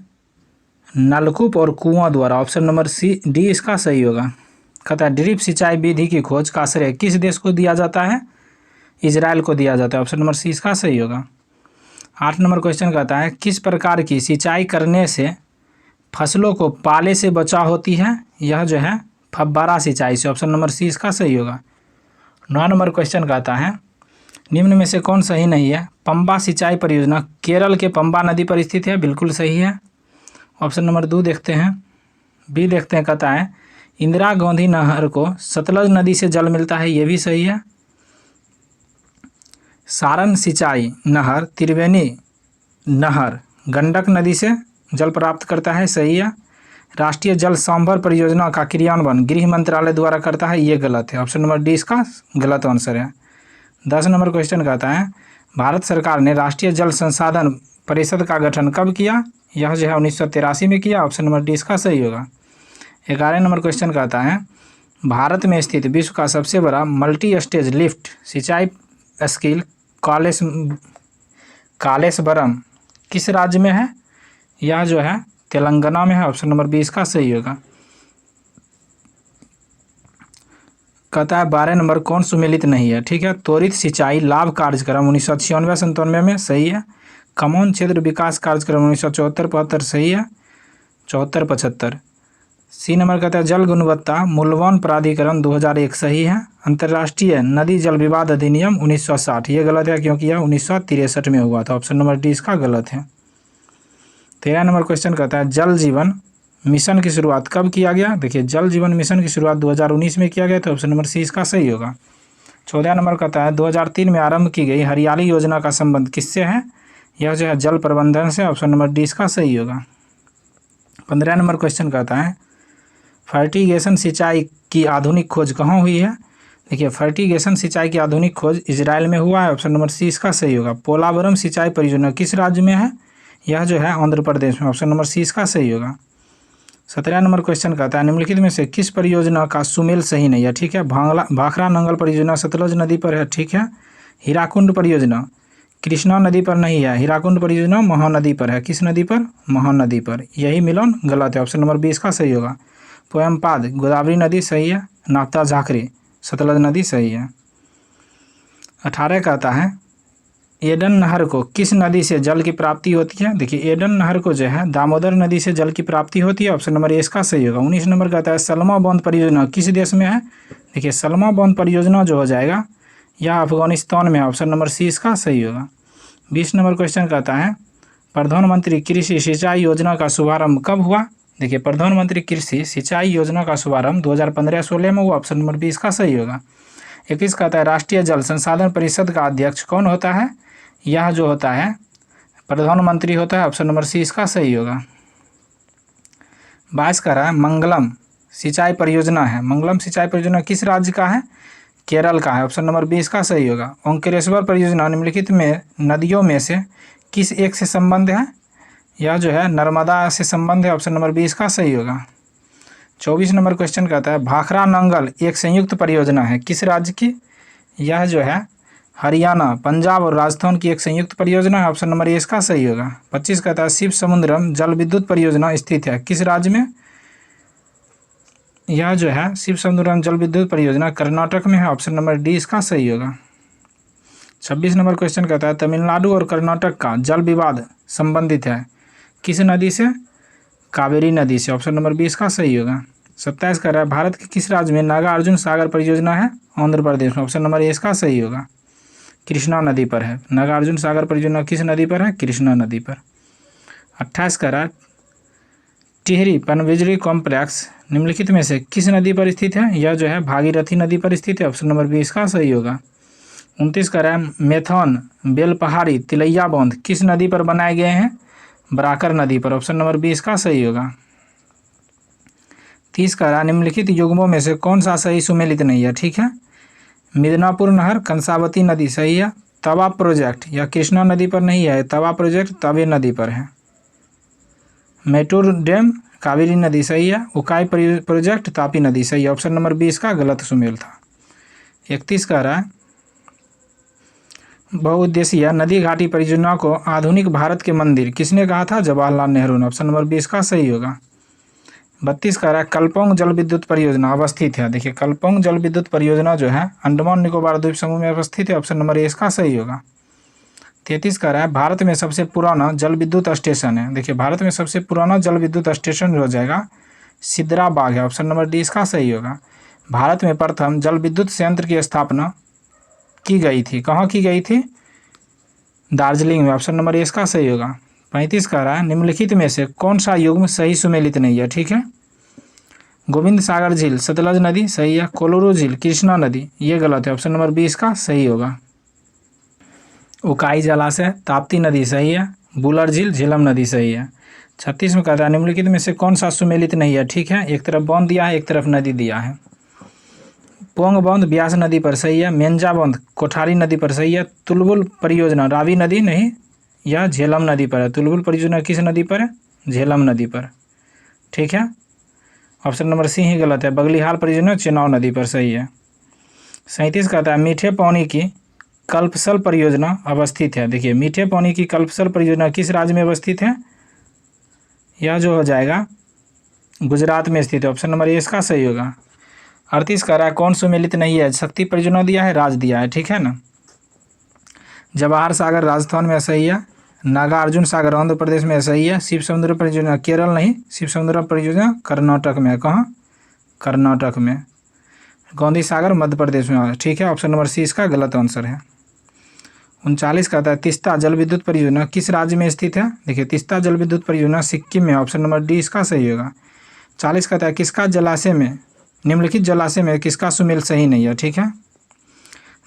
नलकूप और कुआं द्वारा। ऑप्शन नंबर डी इसका सही होगा। कहता है ड्रिप सिंचाई विधि की खोज का श्रेय किस देश को दिया जाता है? इजराइल को दिया जाता है। ऑप्शन नंबर सी इसका सही होगा। 8 नंबर क्वेश्चन कहता है किस प्रकार की सिंचाई करने से फसलों को पाले से बचाव होती है? यह जो है फव्वारा सिंचाई से। ऑप्शन नंबर सी इसका सही होगा। 9 नंबर क्वेश्चन कहता है निम्न में से कौन सही नहीं है? पंबा सिंचाई परियोजना केरल के पंबा नदी पर स्थित है। बिल्कुल सही है। ऑप्शन नंबर 2 देखते हैं, बी देखते हैं। कहता है इंदिरा गांधी नहर को सतलज नदी से जल मिलता है। ये भी सही है। सारण सिंचाई नहर त्रिवेणी नहर गंडक नदी से जल प्राप्त करता है। सही है। राष्ट्रीय जल सांभर परियोजना का क्रियान्वयन गृह मंत्रालय द्वारा करता है। ये गलत है। ऑप्शन नंबर डी इसका गलत आंसर है। 10 नंबर क्वेश्चन कहता है भारत सरकार ने राष्ट्रीय जल संसाधन परिषद का गठन कब किया? यह जो है 1983 में किया। ऑप्शन नंबर डी इसका सही होगा। 11 नंबर क्वेश्चन कहता है भारत में स्थित विश्व का सबसे बड़ा मल्टी स्टेज लिफ्ट सिंचाई स्किल कालेश्वरम किस राज्य में है? यह जो है तेलंगाना में है। ऑप्शन नंबर बी इसका सही होगा। कहता है 12 नंबर कौन सुमेलित नहीं है? ठीक है, त्वरित सिंचाई लाभ कार्यक्रम 1996-97 में सही है। कमौन क्षेत्र विकास कार्यक्रम 1974-75 सही है। 74-75। सी नंबर कहता है जल गुणवत्ता मूल्यांकन प्राधिकरण 2001 सही है। अंतर्राष्ट्रीय नदी जल विवाद अधिनियम 1960 ये गलत है क्योंकि यह 1963 में हुआ था। ऑप्शन नंबर डी इसका गलत है। 13 नंबर क्वेश्चन कहता है जल जीवन मिशन की शुरुआत कब किया गया? देखिए जल जीवन मिशन की शुरुआत 2019 में किया गया था। ऑप्शन नंबर सी इसका सही होगा। 14 नंबर कहता है 2003 में आरंभ की गई हरियाली योजना का संबंध किससे है? यह जो है जल प्रबंधन से। ऑप्शन नंबर डी इसका सही होगा। 15 नंबर क्वेश्चन कहता है फर्टिगेशन सिंचाई की आधुनिक खोज कहाँ हुई है? देखिए फर्टिगेशन सिंचाई की आधुनिक खोज इजराइल में हुआ है। ऑप्शन नंबर सी इसका सही होगा। पोलावरम सिंचाई परियोजना किस राज्य में है? यह जो है आंध्र प्रदेश में। ऑप्शन नंबर सी इसका सही होगा। 17 नंबर क्वेश्चन कहता है निम्नलिखित में से किस परियोजना का सुमेल सही नहीं है? ठीक है, भाखड़ा नंगल परियोजना सतलज नदी पर है। ठीक है। हीराकुंड परियोजना कृष्णा नदी पर नहीं है। हीराकुंड परियोजना महानदी पर है। किस नदी पर? महानदी पर। यही मिलन गलत है। ऑप्शन नंबर बी इसका सही होगा। पोयमपाद गोदावरी नदी सही है। नाप्ता झाकरी सतलज नदी सही है। 18 कहता है एडन नहर को किस नदी से जल की प्राप्ति होती है? देखिए एडन नहर को जो है दामोदर नदी से जल की प्राप्ति होती है। ऑप्शन नंबर ए इसका सही होगा। 19 नंबर कहता है सलमा बांध परियोजना किस देश में है? देखिए सलमा बांध परियोजना जो हो जाएगा यह अफगानिस्तान में है। ऑप्शन नंबर सी इसका सही होगा। 20 नंबर क्वेश्चन कहता है प्रधानमंत्री कृषि सिंचाई योजना का शुभारंभ कब हुआ? देखिए प्रधानमंत्री कृषि सिंचाई योजना का शुभारंभ 2015-16 में हुआ। ऑप्शन नंबर बी इसका सही होगा। 21 कहता है राष्ट्रीय जल संसाधन परिषद का अध्यक्ष कौन होता है? यह जो होता है प्रधानमंत्री होता है। ऑप्शन नंबर सी इसका सही होगा। 22 कह रहा है मंगलम सिंचाई परियोजना है। मंगलम सिंचाई परियोजना किस राज्य का है? केरल का है। ऑप्शन नंबर बी इसका सही होगा। ओंकारेश्वर परियोजना निम्नलिखित में नदियों में से किस एक से संबंध है? यह जो है नर्मदा से संबंध है। ऑप्शन नंबर बी इसका सही होगा। 24 नंबर क्वेश्चन कहता है भाखड़ा नंगल एक संयुक्त परियोजना है किस राज्य की? यह जो है हरियाणा, पंजाब और राजस्थान की एक संयुक्त परियोजना है। ऑप्शन नंबर ए इसका सही होगा। 25 कहता है शिव समुद्रम जल विद्युत परियोजना स्थित है किस राज्य में? यह जो है शिव समुद्रम जल विद्युत परियोजना कर्नाटक में है। ऑप्शन नंबर डी इसका सही होगा। 26 नंबर क्वेश्चन कहता है तमिलनाडु और कर्नाटक का जल विवाद संबंधित है किस नदी से? कावेरी नदी से। ऑप्शन नंबर बी इसका सही होगा। 27 कह रहा है भारत के किस राज्य में नागार्जुन सागर परियोजना है? आंध्र प्रदेश में। ऑप्शन नंबर ए इसका सही होगा। कृष्णा नदी पर है। नागार्जुन सागर परियोजना किस नदी पर है? कृष्णा नदी पर। 28 कह रहा है टिहरी पनबिजली कॉम्प्लेक्स निम्नलिखित में से किस नदी पर स्थित है? यह जो है भागीरथी नदी पर स्थित है। ऑप्शन नंबर बी इसका सही होगा। 29 कह रहा है मेथन बेलपहाड़ी तिलैया बांध किस नदी पर बनाए गए हैं? बराकर नदी पर। ऑप्शन नंबर बी इसका सही होगा। 30 कह रहा है निम्नलिखित युग्मों में से कौन सा सही सुमेलित नहीं है? ठीक है, मिदनापुर नहर कंसावती नदी सही है। तवा प्रोजेक्ट यह कृष्णा नदी पर नहीं है। तवा प्रोजेक्ट तवे नदी पर है। मैटूर डैम कावेरी नदी सही है। उकाई प्रोजेक्ट तापी नदी सही है। ऑप्शन नंबर बी इसका गलत सुमेल था। 31 कह रहा है बहुउद्देशीय नदी घाटी परियोजना को आधुनिक भारत के मंदिर किसने कहा था? जवाहरलाल नेहरू ने। ऑप्शन नंबर 20 का सही होगा। 32 कह रहा है कल्पोंग जल विद्युत परियोजना अवस्थित है। देखिए कल्पोंग जल विद्युत परियोजना जो है अंडमान निकोबार द्वीप समूह में अवस्थित है। ऑप्शन नंबर 1 का सही होगा। 33 कह रहा है भारत में सबसे पुराना जल विद्युत स्टेशन है। देखिए भारत में सबसे पुराना जल विद्युत स्टेशन जो हो जाएगा सिद्राबाग है। ऑप्शन नंबर 20 का सही होगा। भारत में प्रथम जल विद्युत संयंत्र की स्थापना की गई थी। कहाँ की गई थी? दार्जिलिंग में। ऑप्शन नंबर 1 का सही होगा। 35 कह रहा है निम्नलिखित में से कौन सा युग्म सही सुमेलित नहीं है? ठीक है, गोविंद सागर झील सतलज नदी सही है। कोलोरू झील कृष्णा नदी ये गलत है। ऑप्शन नंबर 20 का सही होगा। उकाई जलाशय ताप्ती नदी सही है। बुलर झील झेलम नदी सही है। 36 में कहता है निम्नलिखित में से कौन सा सुमेलित नहीं है? ठीक है, एक तरफ बांध दिया है, एक तरफ नदी दिया है। पोंग बांध ब्यास नदी पर सही है। मेंजा बांध कोठारी नदी पर सही है। तुलबुल परियोजना रावी नदी नहीं, यह झेलम नदी पर है। तुलबुल परियोजना किस नदी पर है? झेलम नदी पर। ठीक है, ऑप्शन नंबर सी ही गलत है। बगलीहाल परियोजना चेनाब नदी पर सही है। 37 कहता है मीठे पानी की कल्पसल परियोजना अवस्थित है। देखिए मीठे पानी की कल्पसल परियोजना किस राज्य में अवस्थित है? यह जो हो जाएगा गुजरात में स्थित है। ऑप्शन नंबर 1 का सही होगा। 38 कह रहा है कौन सुमेलित नहीं है? शक्ति परियोजना दिया है, राज दिया है। ठीक है ना, जवाहर सागर राजस्थान में सही है। नागार्जुन सागर आंध्र प्रदेश में सही है। शिव समुद्र परियोजना केरल नहीं, शिव समुद्र परियोजना कर्नाटक में है। कहाँ? कर्नाटक में। गांधी सागर मध्य प्रदेश में है। ठीक है, ऑप्शन नंबर सी इसका गलत आंसर है। 39 कहता है तिस्ता जल विद्युत परियोजना किस राज्य में स्थित है? देखिए तिस्ता जल विद्युत परियोजना सिक्किम में। ऑप्शन नंबर डी इसका सही होगा। 40 कहता है किसका जलाशय में निम्नलिखित जलाशय में किसका सुमेल सही नहीं है? ठीक है,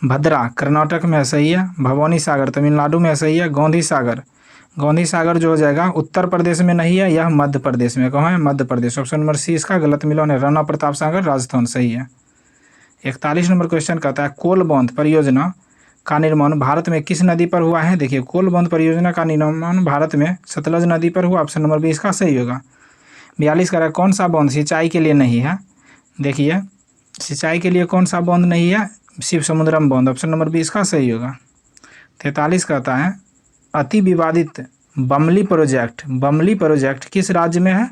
भद्रा कर्नाटक में सही है। भवानी सागर तमिलनाडु में सही है। गांधी सागर जो हो जाएगा उत्तर प्रदेश में नहीं है, यह मध्य प्रदेश में। कहाँ है? Madhya Pradesh. Option number C इसका गलत मिलान है। राणा प्रताप सागर राजस्थान सही है। 41 नंबर क्वेश्चन कहता है कोल बांध परियोजना का निर्माण भारत में किस नदी पर हुआ है? देखिए कोल बांध परियोजना का निर्माण भारत में सतलज नदी पर हुआ। ऑप्शन नंबर 20 का सही होगा। 42 कह रहा है कौन सा बांध सिंचाई के लिए नहीं है? देखिए सिंचाई के लिए कौन सा बांध नहीं है? शिव समुद्रम बांध। ऑप्शन नंबर 20 का सही होगा। 43 कहता है अति विवादित बमली प्रोजेक्ट किस राज्य में है?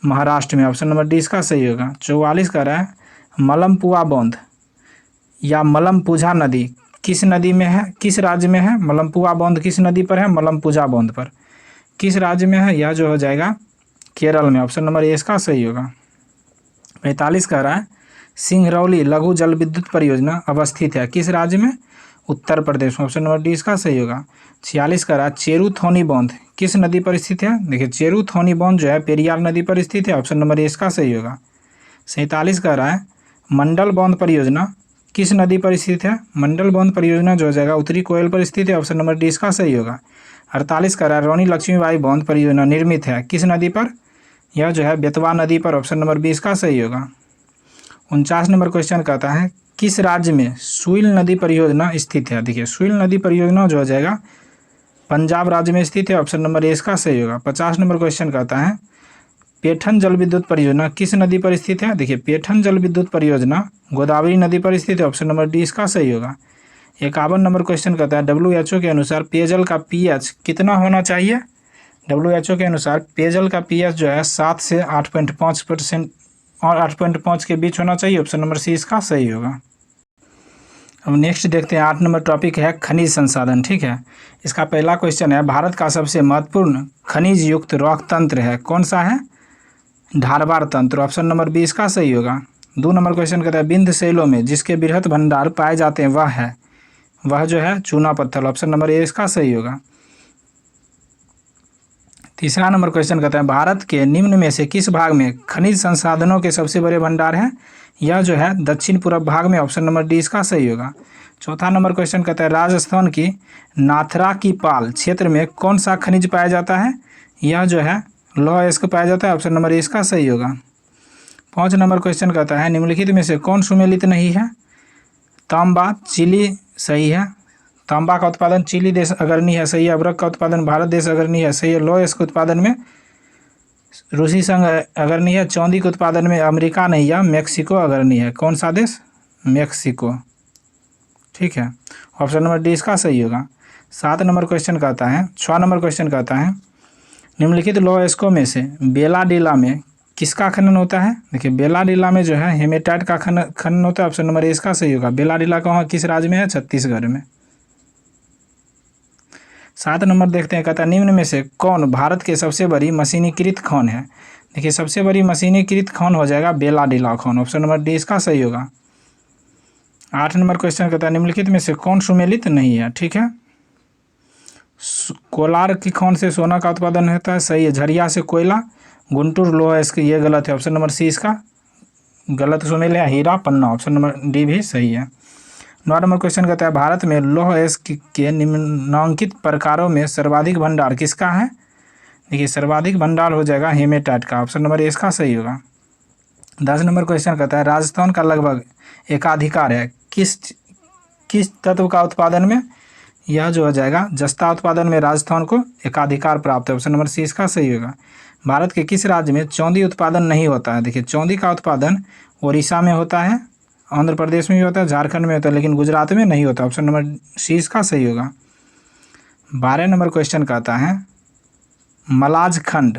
महाराष्ट्र में। ऑप्शन नंबर डी इसका सही होगा। 44 कह रहा है मलमपुआ बांध या मलमपुझा नदी किस नदी में है? किस राज्य में है? मलमपुआ बांध किस नदी पर है? मलमपुझा बांध पर। किस राज्य में है? यह जो हो जाएगा केरल में। ऑप्शन नंबर ए इसका सही होगा। 45 कह रहा है सिंगरौली लघु जल विद्युत परियोजना अवस्थित है किस राज्य में? उत्तर प्रदेश में। ऑप्शन नंबर डी इसका सही होगा। 46 कह रहा है चेरुथोनी बांध किस नदी पर स्थित है? देखिए चेरुथोनी बांध जो है पेरियार नदी पर स्थित है। ऑप्शन नंबर ए इसका सही होगा। 47 कह रहा है मंडल बांध परियोजना किस नदी पर स्थित है? मंडल बांध परियोजना जो हो जाएगा उत्तरी कोयल पर स्थित है। ऑप्शन नंबर डी इसका सही होगा। 48 कह रहा है रानी लक्ष्मीबाई बांध परियोजना निर्मित है किस नदी पर? यह जो है बेतवा नदी पर। ऑप्शन नंबर 20 का सही होगा। 49 नंबर क्वेश्चन कहता है किस राज्य में सुइल नदी परियोजना स्थित है? देखिए सुइल नदी परियोजना जो हो जाएगा पंजाब राज्य में स्थित है। ऑप्शन नंबर ए इसका सही होगा। 50 नंबर क्वेश्चन कहता है पेठन जल विद्युत परियोजना किस नदी पर स्थित है? देखिए पेठन जल विद्युत परियोजना गोदावरी नदी पर स्थित है। ऑप्शन नंबर डी इसका सही होगा। 51 नंबर क्वेश्चन कहता है WHO के अनुसार पेयजल का pH कितना होना चाहिए? WHO के अनुसार पेयजल का pH जो है 7 से 8.5% और 8.5 के बीच होना चाहिए। ऑप्शन नंबर सी इसका सही होगा। अब नेक्स्ट देखते हैं 8 नंबर टॉपिक है खनिज संसाधन। ठीक है, इसका पहला क्वेश्चन है भारत का सबसे महत्वपूर्ण खनिज युक्त रॉक तंत्र है कौन सा है? ढारवार तंत्र। ऑप्शन नंबर 20 का सही होगा। 2 नंबर क्वेश्चन कहता है विंध्य शैलों में जिसके बृहत भंडार पाए जाते हैं वह जो है चूना पत्थर। ऑप्शन नंबर ए इसका सही होगा। तीसरा नंबर क्वेश्चन कहता है भारत के निम्न में से किस भाग में खनिज संसाधनों के सबसे बड़े भंडार हैं? यह जो है दक्षिण पूर्व भाग में। ऑप्शन नंबर डी इसका सही होगा। चौथा नंबर क्वेश्चन कहता है राजस्थान की नाथरा की पाल क्षेत्र में कौन सा खनिज पाया जाता है? यह जो है लौह अयस्क पाया जाता है। ऑप्शन नंबर ए इसका सही होगा। 5 नंबर क्वेश्चन कहता है निम्नलिखित में से कौन सुमेलित नहीं है? तांबा चिली सही है। तांबा का उत्पादन चिली देश अग्रणी है सही है। अभ्रक का उत्पादन भारत देश अग्रणी है सही है। लौह अयस्क उत्पादन में रूसी संघ अग्रणी है। चांदी के उत्पादन में अमेरिका नहीं या मेक्सिको अग्रणी है। कौन सा देश? मेक्सिको। ठीक है, ऑप्शन नंबर डी इसका सही होगा। 7 नंबर क्वेश्चन कहता है, 6 नंबर क्वेश्चन कहता है निम्नलिखित लौह अयस्कों में से बेलाडीला में किसका खनन होता है। देखिए बेलाडीला में जो है हेमेटाइट का खनन होता है, ऑप्शन नंबर ए इसका सही होगा। बेलाडीला कहाँ किस राज्य में है, छत्तीसगढ़ में। 7 नंबर देखते हैं, कहता है निम्न में से कौन भारत के सबसे बड़ी मशीनीकृत खान है। देखिए सबसे बड़ी मशीनीकृत खान हो जाएगा Bailadila Khan, option number D इसका सही होगा। 8 नंबर क्वेश्चन कहता है निम्नलिखित में से कौन सुमेलित नहीं है, ठीक है। कोलार की खान से सोना का उत्पादन होता है, सही है। झरिया से कोयला, गुंटूर लोहा इसके ये गलत है, ऑप्शन नंबर सी इसका गलत। सुमेल या हीरा पन्ना, ऑप्शन नंबर डी भी सही है। 9 नंबर क्वेश्चन कहता है भारत में लौह अयस्क के निम्नांकित प्रकारों में सर्वाधिक भंडार किसका है। देखिए सर्वाधिक भंडार हो जाएगा हेमेटाइट का, ऑप्शन नंबर ए इसका सही होगा। 10 नंबर क्वेश्चन कहता है राजस्थान का लगभग एकाधिकार है किस तत्व का उत्पादन में। यह जो हो जाएगा जस्ता उत्पादन में राजस्थान को एकाधिकार प्राप्त है, ऑप्शन नंबर सी इसका सही होगा। भारत के किस राज्य में चौंधी उत्पादन नहीं होता है। देखिए चौंधी का उत्पादन उड़ीसा में होता है, आंध्र प्रदेश में भी होता है, झारखंड में होता है, लेकिन गुजरात में नहीं होता, ऑप्शन नंबर सी इसका सही होगा। 12 नंबर क्वेश्चन कहता है मलाज खंड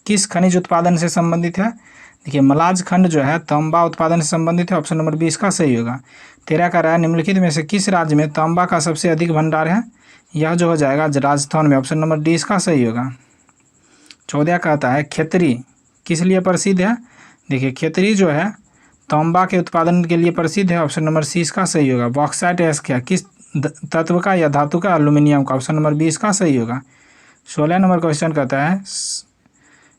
किस खनिज उत्पादन से संबंधित है। देखिए मलाज खंड जो है तांबा उत्पादन से संबंधित है, ऑप्शन नंबर बी इसका सही होगा। 13 का है निम्नलिखित में से किस राज्य में तांबा का सबसे अधिक भंडार है। यह जो हो जाएगा राजस्थान में, ऑप्शन नंबर डी इसका सही होगा। 14 कहता है खेतरी किस लिए प्रसिद्ध है। देखिए खेतरी जो है तांबा के उत्पादन के लिए प्रसिद्ध है, ऑप्शन नंबर सी इसका सही होगा। बॉक्साइट क्या किस तत्व का या धातु का, एल्यूमिनियम का, ऑप्शन नंबर बी इसका सही होगा। 16 नंबर क्वेश्चन कहता है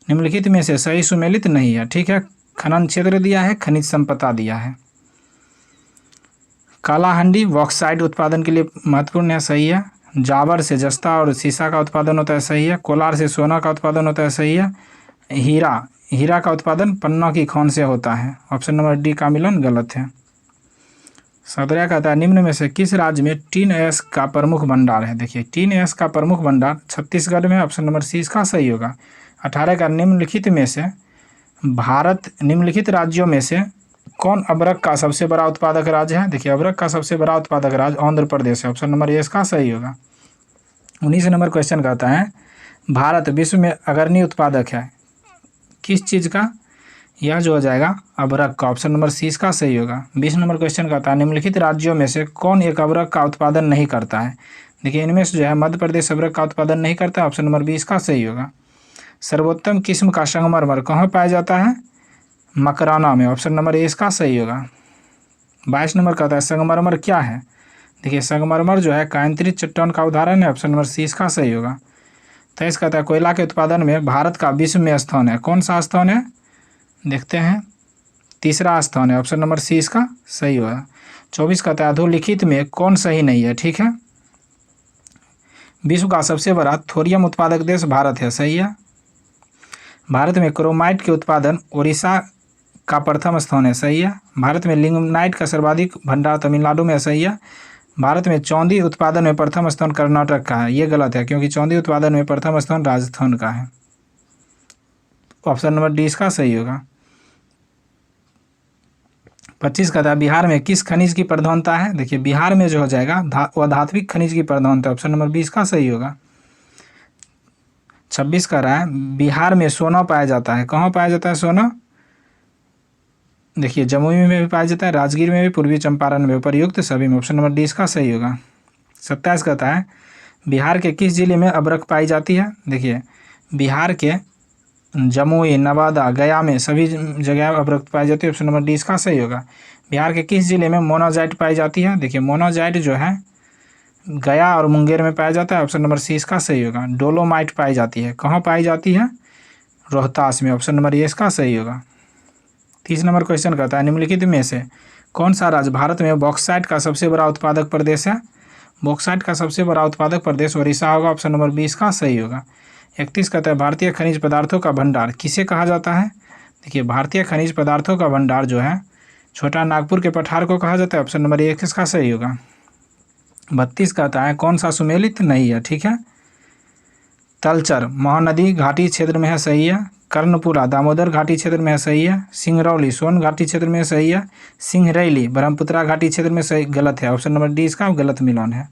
निम्नलिखित में से सही सुमेलित नहीं है, ठीक है। खनन क्षेत्र दिया है, खनिज संपदा दिया है। कालाहंडी बॉक्साइट उत्पादन के लिए महत्वपूर्ण है, सही है। जावर से जस्ता और सीसा का उत्पादन होता है, सही है। कोलार से सोना का उत्पादन होता है, सही है। हीरा का उत्पादन पन्ना की खान से होता है, ऑप्शन नंबर डी का मिलन गलत है। 17 कहता है निम्न में से किस राज्य में टीन अयस्क का प्रमुख भंडार है। देखिए टीन अयस्क का प्रमुख भंडार छत्तीसगढ़ में, ऑप्शन नंबर सी इसका सही होगा। 18 का निम्नलिखित में से भारत निम्नलिखित राज्यों में से कौन अबरक का सबसे बड़ा उत्पादक राज्य है। देखिए अबरक का सबसे बड़ा उत्पादक राज्य आंध्र प्रदेश है, ऑप्शन नंबर ए इसका सही होगा। 19 नंबर क्वेश्चन कहता है भारत विश्व में अग्रणी उत्पादक है किस चीज़ का। यह जो हो जाएगा अबरक का, ऑप्शन नंबर सी इसका सही होगा। 20 नंबर क्वेश्चन कहता है निम्नलिखित राज्यों में से कौन एक अबरक का उत्पादन नहीं करता है। देखिए इनमें से जो है मध्य प्रदेश अबरक का उत्पादन नहीं करता, ऑप्शन नंबर बी इसका सही होगा। सर्वोत्तम किस्म का संगमरमर कहाँ पाया जाता है। मकराना में, ऑप्शन नंबर ए इसका सही होगा। 22 नंबर कहता है संगमरमर क्या है। देखिए संगमरमर जो है कायंत्रित चट्टान का उदाहरण है, ऑप्शन नंबर सी इसका सही होगा। 23 कहता है कोयला के उत्पादन में भारत का विश्व में स्थान है, कौन सा स्थान है। देखते हैं, तीसरा स्थान है, ऑप्शन नंबर सी इसका सही होगा। 24 कहता है अधोलिखित में कौन सही नहीं है, ठीक है। विश्व का सबसे बड़ा थोरियम उत्पादक देश भारत है, सही है। भारत में क्रोमाइट के उत्पादन उड़ीसा का प्रथम स्थान है, सही है। भारत में लिग्नाइट का सर्वाधिक भंडार तमिलनाडु में, सही है। भारत में चांदी उत्पादन में प्रथम स्थान कर्नाटक का है, ये गलत है क्योंकि चांदी उत्पादन में प्रथम स्थान राजस्थान का है, ऑप्शन नंबर डी इसका सही होगा। 25 का था बिहार में किस खनिज की प्रधानता है। देखिए बिहार में जो हो जाएगा वह धात्विक खनिज की प्रधानता, ऑप्शन नंबर 20 का सही होगा। 26 का रहा है बिहार में सोना पाया जाता है, कहाँ पाया जाता है सोना। देखिए जमुई में भी पाया जाता है, राजगीर में भी, पूर्वी चंपारण में, उपर्युक्त सभी में, ऑप्शन नंबर डी इसका सही होगा। 27 कहता है बिहार के किस जिले में अबरक पाई जाती है। देखिए बिहार के जमुई, नवादा, गया में सभी जगह अबरक पाई जाती है, ऑप्शन नंबर डी इसका सही होगा। बिहार के किस जिले में मोनाजाइट पाई जाती है। देखिए मोनाजाइट जो है गया और मुंगेर में पाया जाता है, ऑप्शन नंबर सी इसका सही होगा। डोलोमाइट पाई जाती है, कहाँ पाई जाती है, रोहतास में, ऑप्शन नंबर ए इसका सही होगा। 30 नंबर क्वेश्चन कहता है निम्नलिखित में से कौन सा राज्य भारत में बॉक्साइट का सबसे बड़ा उत्पादक प्रदेश है। बॉक्साइट का सबसे बड़ा उत्पादक प्रदेश उड़ीसा होगा, ऑप्शन नंबर बी इसका सही होगा। 31 कहता है भारतीय खनिज पदार्थों का भंडार किसे कहा जाता है। देखिए भारतीय खनिज पदार्थों का भंडार जो है छोटा नागपुर के पठार को कहा जाता है, ऑप्शन नंबर 1 इसका सही होगा। 32 कहता है कौन सा सुमेलित नहीं है, ठीक है। तलचर महानदी घाटी क्षेत्र में है, सही है। कर्णपुरा दामोदर घाटी क्षेत्र में है, सही है। सिंगरौली सोन घाटी क्षेत्र में सही है। सिंहरैली ब्रह्मपुत्रा घाटी क्षेत्र में सही, गलत है। ऑप्शन नंबर डी इसका गलत मिलान है।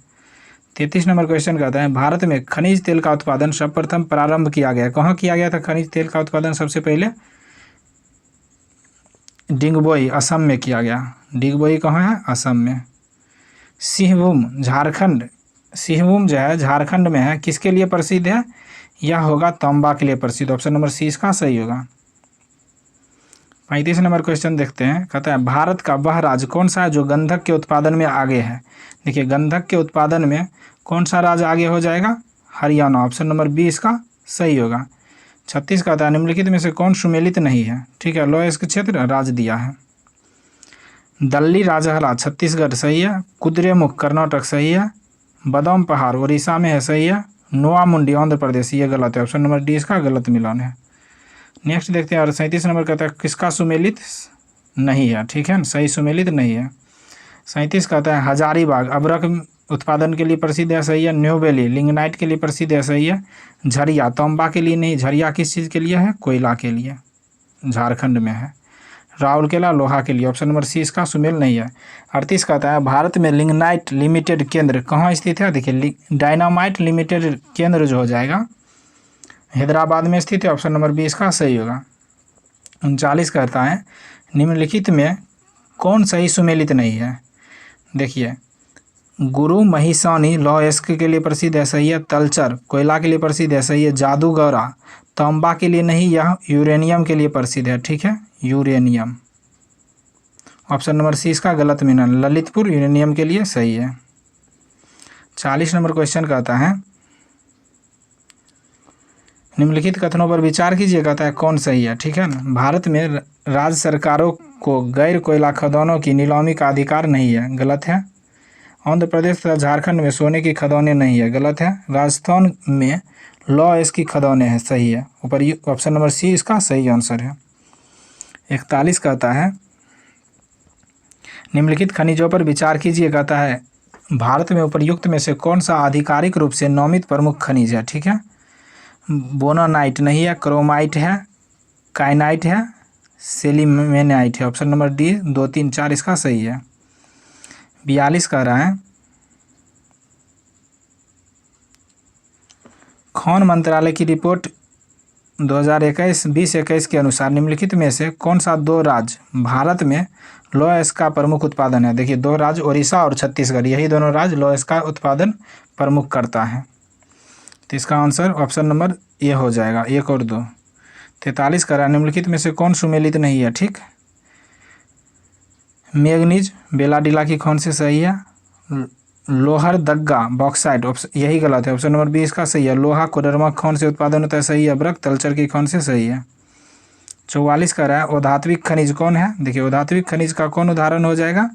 33 नंबर क्वेश्चन कहता है भारत में खनिज तेल का उत्पादन सर्वप्रथम प्रारंभ किया गया, कहाँ किया गया था खनिज तेल का उत्पादन सबसे पहले? डिंगबोई असम में किया गया। डिंगबोई कहाँ है? असम में। सिंहभूम झारखंड, सिंहभूम जो है झारखंड में है, किसके लिए प्रसिद्ध है? यह होगा तांबा के लिए प्रसिद्ध। ऑप्शन नंबर सी इसका सही होगा। 35 नंबर क्वेश्चन देखते हैं, कहता है भारत का वह राज्य कौन सा है जो गंधक के उत्पादन में आगे है? देखिए गंधक के उत्पादन में कौन सा राज्य आगे हो जाएगा? हरियाणा। ऑप्शन नंबर बी इसका सही होगा। 36 कहता है निम्नलिखित में से कौन सुमेलित नहीं है? ठीक है, लोएस्क क्षेत्र राज्य दिया है। दल्ली राजहरा छत्तीसगढ़ सही है। कुद्रेमुख कर्नाटक सही है। बदाम पहाड़ उड़ीसा में है, सही है। नोआ मुंडी आंध्र प्रदेश, ये गलत है। ऑप्शन नंबर डी इसका गलत मिलान है। नेक्स्ट देखते हैं, और 37 नंबर कहता है किसका सुमेलित नहीं है? ठीक है, सही सुमेलित नहीं है। 37 कहता है हजारीबाग अबरक उत्पादन के लिए प्रसिद्ध है, सही है। न्यू वैली लिग्नाइट के लिए प्रसिद्ध है, सही है। झरिया तांबा के लिए नहीं, झरिया किस चीज़ के लिए है? कोयला के लिए, झारखंड में है। राउरकेला लोहा के लिए। ऑप्शन नंबर सी इसका सुमेल नहीं है। 38 कहता है भारत में लिग्नाइट लिमिटेड केंद्र कहाँ स्थित है? देखिए डायनामाइट लिमिटेड केंद्र जो हो जाएगा हैदराबाद में स्थित है। ऑप्शन नंबर बी इसका सही होगा। 39 कहता है निम्नलिखित में कौन सही सुमेलित नहीं है? देखिए गुरु महिसानी लौह के लिए प्रसिद्ध है, सही है। तलचर कोयला के लिए प्रसिद्ध है, सही है। जादूगौरा तांबा के लिए नहीं, यह यूरेनियम के लिए प्रसिद्ध है। ठीक है, यूरेनियम। ऑप्शन नंबर सी इसका गलत मिलान, ललितपुर यूरेनियम के लिए सही है। 40 नंबर क्वेश्चन कहता है निम्नलिखित कथनों पर विचार कीजिए, कहता है कौन सही है? ठीक है ना, भारत में राज्य सरकारों को गैर कोयला खदानों की नीलामी का अधिकार नहीं है, गलत है। आंध्र प्रदेश तथा झारखंड में सोने की खदानें नहीं है, गलत है। राजस्थान में लौह की खदानें हैं, सही है। ऊपर ऑप्शन नंबर सी इसका सही आंसर है। 41 कहता है निम्नलिखित खनिजों पर विचार कीजिए, कहता है भारत में उपर्युक्त में से कौन सा आधिकारिक रूप से नामित प्रमुख खनिज है? ठीक है, बोनानाइट नहीं है, क्रोमाइट है, काइनाइट है, सेलिमेनाइट है। ऑप्शन नंबर डी 2, 3, 4 इसका सही है। 42 कह रहा है खान मंत्रालय की रिपोर्ट 2021 के अनुसार निम्नलिखित में से कौन सा दो राज्य भारत में लौह का प्रमुख उत्पादन है? देखिए दो राज्य उड़ीसा और छत्तीसगढ़, यही दोनों राज्य लौह का उत्पादन प्रमुख करता है। तो इसका आंसर ऑप्शन नंबर ए हो जाएगा, 1 और 2। 43 करा निम्नलिखित में से कौन सुमेलित नहीं है? ठीक, मैग्नीज बेलाडीला की खान से सही है। लोहरदग्गा बॉक्साइट यही गलत है। ऑप्शन नंबर बी इसका सही है। लोहा कोडरमा खान से उत्पादन होता है, सही है। अब्रक तलचर की खान से सही है। 44 कह रहा है अधात्विक खनिज कौन है? देखिए अधात्विक खनिज का कौन उदाहरण हो जाएगा?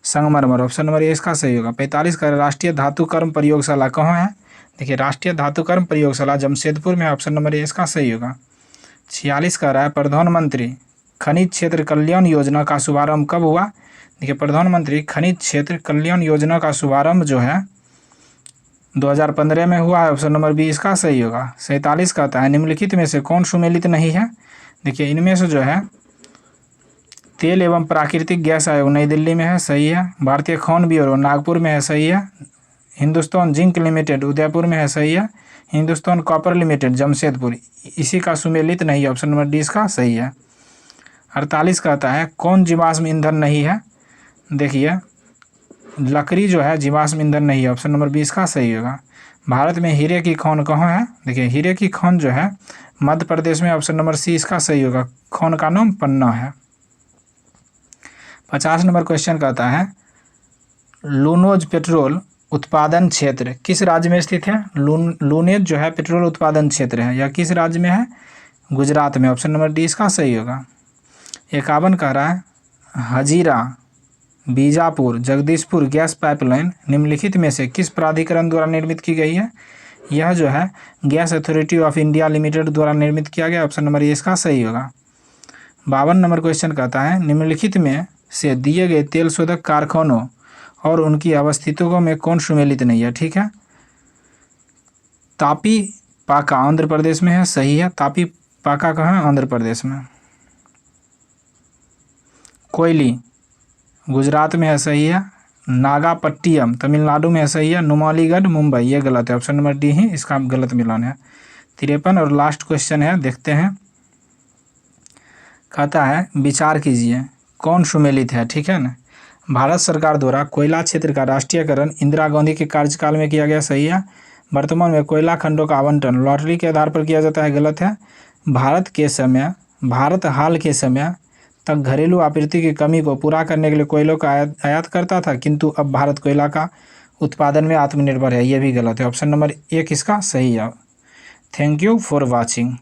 संगमरमर। ऑप्शन नंबर ए इसका सही होगा। 45 कह रहा है राष्ट्रीय धातुकर्म प्रयोगशाला कहाँ है? देखिए राष्ट्रीय धातुकर्म प्रयोगशाला जमशेदपुर में। ऑप्शन नंबर ए इसका सही होगा। 46 कह रहा है प्रधानमंत्री खनिज क्षेत्र कल्याण योजना का शुभारंभ कब हुआ? देखिए प्रधानमंत्री खनिज क्षेत्र कल्याण योजना का शुभारंभ जो है 2015 में हुआ है। ऑप्शन नंबर बी इसका सही होगा। 47 कहता है निम्नलिखित में से कौन सुमेलित नहीं है? देखिए इनमें से जो है तेल एवं प्राकृतिक गैस आयोग नई दिल्ली में है, सही है। भारतीय खान ब्यूरो नागपुर में है, सही है। हिंदुस्तान जिंक लिमिटेड उदयपुर में है, सही है। हिंदुस्तान कॉपर लिमिटेड जमशेदपुर, इसी का सुमेलित नहीं है। ऑप्शन नंबर डी इसका सही है। 48 कहता है कौन जीवाश्म ईंधन नहीं है? देखिए लकड़ी जो है जीवाश्म ईंधन नहीं है। ऑप्शन नंबर 20 का सही होगा। भारत में हीरे की खान कहाँ है? देखिए हीरे की खान जो है मध्य प्रदेश में। ऑप्शन नंबर सी इसका सही होगा। खान का नाम पन्ना है। 50 नंबर क्वेश्चन कहता है लूनोज पेट्रोल उत्पादन क्षेत्र किस राज्य में स्थित है? लूनेज जो है पेट्रोल उत्पादन क्षेत्र है, यह किस राज्य में है? गुजरात में। ऑप्शन नंबर डी इसका सही होगा। 51 कह रहा है हजीरा बीजापुर जगदीशपुर गैस पाइपलाइन निम्नलिखित में से किस प्राधिकरण द्वारा निर्मित की गई है? यह जो है gas authority of India limited द्वारा निर्मित किया गया। ऑप्शन नंबर ए इसका सही होगा। 52 नंबर क्वेश्चन कहता है निम्नलिखित में से दिए गए तेल शोधक कारखानों और उनकी अवस्थितों में कौन सुमेलित नहीं है? ठीक है, तापी पाका आंध्र प्रदेश में है, सही है। तापी पाका कहाँ, आंध्र प्रदेश में। कोयली गुजरात में है, सही है। नागापट्टिनम तमिलनाडु में है, सही है। नुमालीगढ़ मुंबई, ये गलत है, ऑप्शन नंबर डी ही इसका गलत मिलान है। 53 और लास्ट क्वेश्चन है, देखते हैं। कहता है विचार कीजिए कौन सुमेलित है, ठीक है ना। भारत सरकार द्वारा कोयला क्षेत्र का राष्ट्रीयकरण इंदिरा गांधी के कार्यकाल में किया गया, सही है। वर्तमान में कोयला खंडों का आवंटन लॉटरी के आधार पर किया जाता है, गलत है। भारत हाल के समय तक घरेलू आपूर्ति की कमी को पूरा करने के लिए कोयलों का आयात करता था, किंतु अब भारत कोयला का उत्पादन में आत्मनिर्भर है, ये भी गलत है। ऑप्शन नंबर 1 इसका सही है। Thank you for watching.